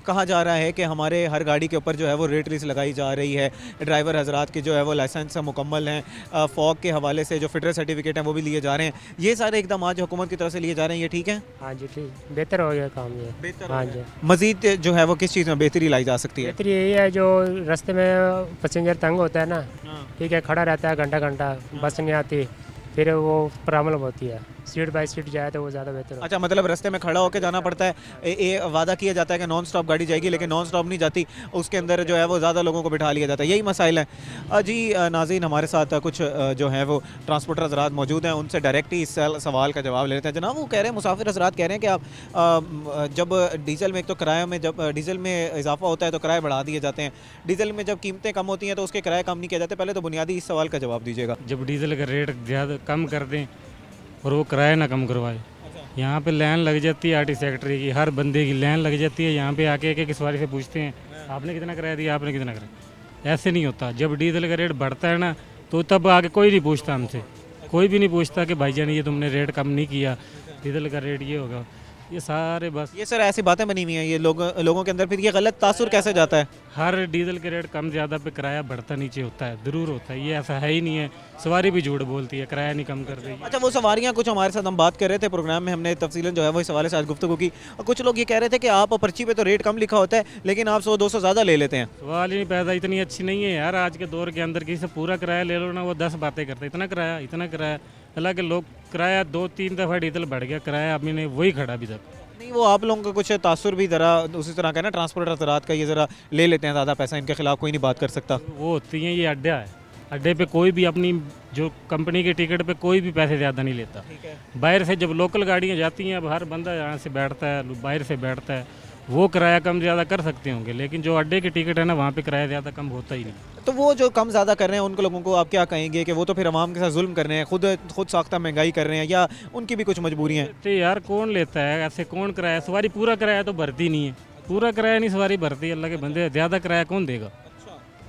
कहा जा रहा है कि हमारे हर गाड़ी के ऊपर जो है वो रेट लिस्ट लगाई जा रही है, ड्राइवर हजरात के जो है वो लाइसेंस मुकम्मल हैं, फॉग के हवाले से जो फिटनेस सर्टिफिकेट हैं वो भी लिए जा रहे हैं। ये सारे इकदाम जो हुकूमत की तरफ से लिए जा रहे हैं, ये ठीक है? हाँ जी, ठीक, बेहतर हो गया काम ये। बेहतर। हाँ जी। मज़ीद जो है वो किस चीज़ में बेहतरी लाई जा सकती है? बेहतर यही है, जो रास्ते में पैसेंजर तंग होता है ना, ठीक है, खड़ा रहता है घंटा घंटा, बस नहीं आती, फिर वो प्रॉब्लम होती है। सीट बाय सीट जाए तो वो ज़्यादा बेहतर हो। अच्छा, मतलब रास्ते में खड़ा होकर जाना पड़ता है। वादा किया जाता है कि नॉन स्टॉप गाड़ी जाएगी, लेकिन नॉन स्टॉप नहीं जाती, उसके अंदर जो है वो ज़्यादा लोगों को बिठा लिया जाता है। यही मसाइल है जी। नाज़रीन, हमारे साथ कुछ जो है वो ट्रांसपोर्टर हज़रात मौजूद हैं, उनसे डायरेक्ट ही इस सवाल का जवाब ले लेते हैं। जनाब वो कह रहे हैं, मुसाफिर हज़रात कह रहे हैं कि आप जब डीज़ल में, एक तो किराए में जब डीज़ल में इजाफा होता है तो किराए बढ़ा दिए जाते हैं, डीज़ल में जब कीमतें कम होती हैं तो उसके किराए कम नहीं किया जाते। पहले तो बुनियादी इस सवाल का जवाब दीजिएगा। जब डीजल का रेट ज़्यादा कम कर दें और वो किराया ना कम करवाए, यहाँ पे लाइन लग जाती है आरटी सेक्रेटरी की, हर बंदे की लाइन लग जाती है। यहाँ पे आके एक सवारी से पूछते हैं आपने कितना किराया दिया, आपने कितना किराया। ऐसे नहीं होता। जब डीजल का रेट बढ़ता है ना तो तब आगे कोई नहीं पूछता हमसे, कोई भी नहीं पूछता कि भाईजान ये तुमने रेट कम नहीं किया, डीजल का रेट ये होगा। ये सारे बस ये सर ऐसी बातें बनी हुई हैं, ये लोगों के अंदर फिर ये गलत तासुर कैसे जाता है? हर डीजल के रेट कम ज़्यादा पे किराया बढ़ता नीचे होता है, ज़रूर होता है। ये ऐसा है ही नहीं है। सवारी भी झूठ बोलती है, किराया नहीं कम कर रही। अच्छा, वो सवारियाँ कुछ हमारे साथ हम बात कर रहे थे प्रोग्राम में, हमने तफसीलन जो है वो इस हवाले से आज गुफ्तगू की, और कुछ लोग ये कह रहे थे कि आप पर्ची पे तो रेट कम लिखा होता है लेकिन आप 100-200 ज़्यादा ले लेते हैं। सवाल ही नहीं पैदा, इतनी अच्छी नहीं है यार। आज के दौर के अंदर किसी से पूरा किराया ले लो ना, वो 10 बातें करते इतना किराया, इतना किराया। हालांकि लोग किराया 2-3 दफ़ा डीजल बढ़ गया, किराया अभी नहीं वही खड़ा अभी तक। नहीं, वो आप लोगों का कुछ तासुर भी ज़रा उसी तरह का ना, ट्रांसपोर्टर हज़रात का, ये ज़रा ले लेते हैं ज़्यादा पैसा, इनके खिलाफ कोई नहीं बात कर सकता। वो होती हैं, ये अड्डा है, अड्डे पे कोई भी अपनी जो कंपनी के टिकट पे कोई भी पैसे ज़्यादा नहीं लेता। बाहर से जब लोकल गाड़ियाँ जाती हैं, अब हर बंदा यहाँ से बैठता है, बाहर से बैठता है, वो किराया कम ज़्यादा कर सकते होंगे, लेकिन जो अड्डे की टिकट है ना, वहाँ पे किराया ज़्यादा कम होता ही नहीं। तो वो जो कम ज़्यादा कर रहे हैं उन लोगों को आप क्या कहेंगे कि वो तो फिर आवाम के साथ जुल्म कर रहे हैं, खुद साख्ता महंगाई कर रहे हैं, या उनकी भी कुछ मजबूरियाँ हैं? तो यार कौन लेता है ऐसे, कौन किराया, सवारी पूरा किराया तो भरती नहीं है, पूरा किराया नहीं सवारी भरती। अल्लाह के बंदे, ज़्यादा किराया कौन देगा,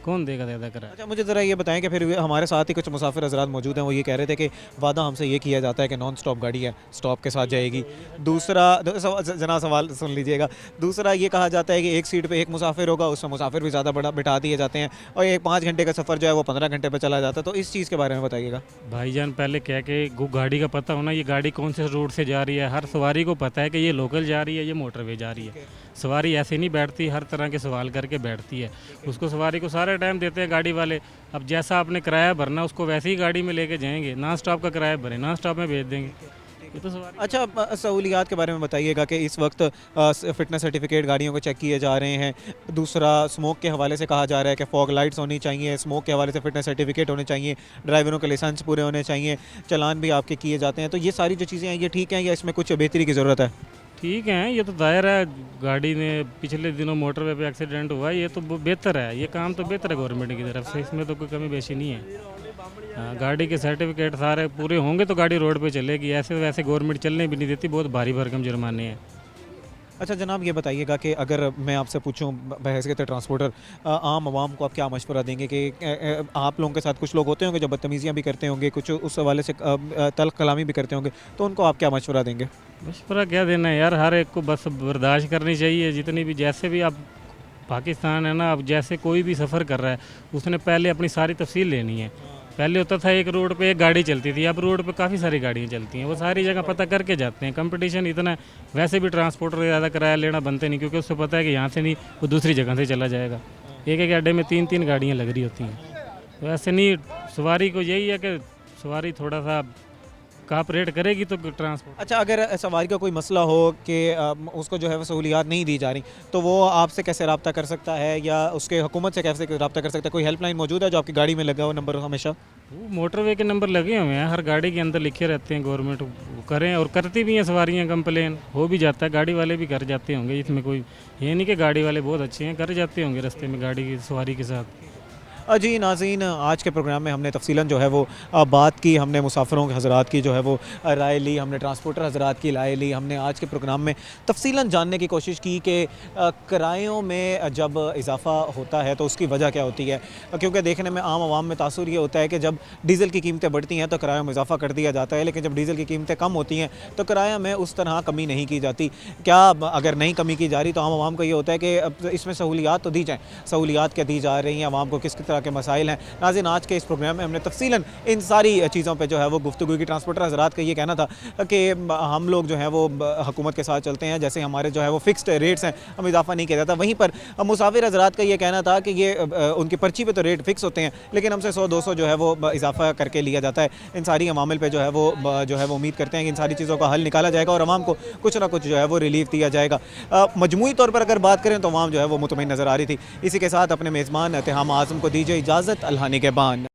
कौन देगा ज़्यादा किराया? अच्छा, मुझे ज़रा ये बताएं कि फिर हमारे साथ ही कुछ मुसाफिर हजरात मौजूद हैं, वो ये कह रहे थे कि वादा हमसे ये किया जाता है कि नॉन स्टॉप गाड़ी है, स्टॉप के साथ जाएगी। दूसरा जना सवाल सुन लीजिएगा, दूसरा ये कहा जाता है कि एक सीट पे एक मुसाफिर होगा, उसमें मुसाफिर भी ज़्यादा बड़ा बिठा दिए जाते हैं, और ये 5 घंटे का सफ़र जो है वो 15 घंटे पर चला जाता है। तो इस चीज़ के बारे में बताइएगा। भाईजान पहले क्या कि गाड़ी का पता होना, ये गाड़ी कौन से रूट से जा रही है, हर सवारी को पता है कि ये लोकल जा रही है, ये मोटरवे जा रही है। सवारी ऐसे नहीं बैठती, हर तरह के सवाल करके बैठती है। उसको सवारी को सारा टाइम देते हैं गाड़ी वाले। अब जैसा आपने किराया भरना, उसको वैसे ही गाड़ी में लेके जाएंगे, नॉन स्टॉप का किराया भरें, नॉन स्टॉप में भेज देंगे। ये तो सवारी। अच्छा, सहूलियात के बारे में बताइएगा कि इस वक्त फ़िटनेस सर्टिफिकेट गाड़ियों को चेक किए जा रहे हैं। दूसरा, स्मोक के हवाले से कहा जा रहा है कि फॉग लाइट्स होनी चाहिए, स्मोक के हवाले से फ़िटनेस सर्टिफिकेट होने चाहिए, ड्राइवरों के लाइसेंस पूरे होने चाहिए, चालान भी आपके किए जाते हैं। तो ये सारी जो चीज़ें हैं, ये ठीक हैं या इसमें कुछ बेहतरी की ज़रूरत है? ठीक है, ये तो दायर है। गाड़ी में पिछले दिनों मोटरवे पे एक्सीडेंट हुआ, ये तो बेहतर है, ये काम तो बेहतर है गवर्नमेंट की तरफ से, इसमें तो कोई कमी बेशी नहीं है। हाँ, गाड़ी के सर्टिफिकेट सारे पूरे होंगे तो गाड़ी रोड पे चलेगी, ऐसे वैसे गवर्नमेंट चलने भी नहीं देती, बहुत भारी भरकम जुर्माने हैं। अच्छा जनाब, ये बताइएगा कि अगर मैं आपसे पूछूं बहैसियत ट्रांसपोर्टर, आम आवाम को आप क्या मशवरा देंगे कि आप लोगों के साथ कुछ लोग होते होंगे जो बदतमीज़ियाँ भी करते होंगे, कुछ उस हवाले से तल्ख कलामी भी करते होंगे, तो उनको आप क्या मशवरा देंगे? मशवरा क्या देना है यार, हर एक को बस बर्दाश्त करनी चाहिए। जितनी भी, जैसे भी आप पाकिस्तान है ना, अब जैसे कोई भी सफ़र कर रहा है, उसने पहले अपनी सारी तफसील लेनी है। पहले होता था एक रोड पे एक गाड़ी चलती थी, अब रोड पे काफ़ी सारी गाड़ियाँ चलती हैं, वो सारी जगह पता करके जाते हैं। कंपटीशन इतना है, वैसे भी ट्रांसपोर्टर ज़्यादा किराया लेना बनते नहीं, क्योंकि उससे पता है कि यहाँ से नहीं, वो दूसरी जगह से चला जाएगा। एक एक अड्डे में 3-3 गाड़ियाँ लग रही होती हैं, तो ऐसे नहीं। सवारी को यही है कि सवारी थोड़ा सा कापरेट करेगी तो ट्रांसपोर्ट। अच्छा, अगर सवारी का कोई मसला हो कि उसको जो है वो सहूलियात नहीं दी जा रही, तो वो आपसे कैसे रब्ता कर सकता है, या उसके हुकूमत से कैसे रब्ता कर सकता है? कोई हेल्पलाइन मौजूद है जो आपकी गाड़ी में लगा हो नंबर हमेशा? वो मोटरवे के नंबर लगे हुए हैं, हर गाड़ी के अंदर लिखे रहते हैं, गवर्नमेंट करें, और करती भी हैं सवारियाँ, कंप्लेन हो भी जाता है, गाड़ी वाले भी कर जाते होंगे। इसमें कोई ये नहीं कि गाड़ी वाले बहुत अच्छे हैं, कर जाते होंगे रास्ते में गाड़ी की सवारी के साथ। जी नाज़रीन, आज के प्रोग्राम में हमने तफसीलन जो है वो बात की, हमने मुसाफिरों के हज़रात की जो है वो राय ली, हमने ट्रांसपोर्टर हज़रात की राय ली। हमने आज के प्रोग्राम में तफसीलन जानने की कोशिश की कि किरायों में जब इजाफ़ा होता है तो उसकी वजह क्या होती है, क्योंकि देखने में आम आवाम में तासुर ये होता है कि जब डीज़ल की कीमतें बढ़ती हैं तो किरायों में इजाफ़ा कर दिया जाता है, लेकिन जब डीज़ल की कीमतें कम होती हैं तो किराया में उस तरह कमी नहीं की जाती। क्या अगर नहीं कमी की जा रही तो आम आवाम को ये होता है कि इसमें सहूलियात तो दी जाएँ, सहूलियात क्या दी जा रही हैं, आवाम को किस तरह के मसाइल हैं। नाज़रीन, आज के इस प्रोग्राम में हमने तफसीलन इन सारी चीज़ों पे जो है वो गुफ्तगू की। ट्रांसपोर्टर हज़रात का ये कहना था कि हम लोग जो है वो हुकूमत के साथ चलते हैं, जैसे हमारे जो है वो फिक्स्ड रेट्स हैं, हम इजाफा नहीं किया जाता। वहीं पर मुसाफिर हज़रात का ये कहना था कि ये उनकी पर्ची पे तो रेट फिक्स होते हैं, लेकिन हमसे 100-200 जो है वो इजाफा करके लिया जाता है। इन सारी अमामिल पे जो है वो उम्मीद करते हैं कि इन सारी चीज़ों का हल निकाला जाएगा और आवाम को कुछ ना कुछ जो है वो रिलीफ दिया जाएगा। मजमूई तौर पर अगर बात करें तो आवाम जो है वो मुतमईन नज़र आ रही थी। इसी के साथ अपने मेज़बान तिहाम आज़म को दीजिए इजाज़त। अल्लाह निगहबान।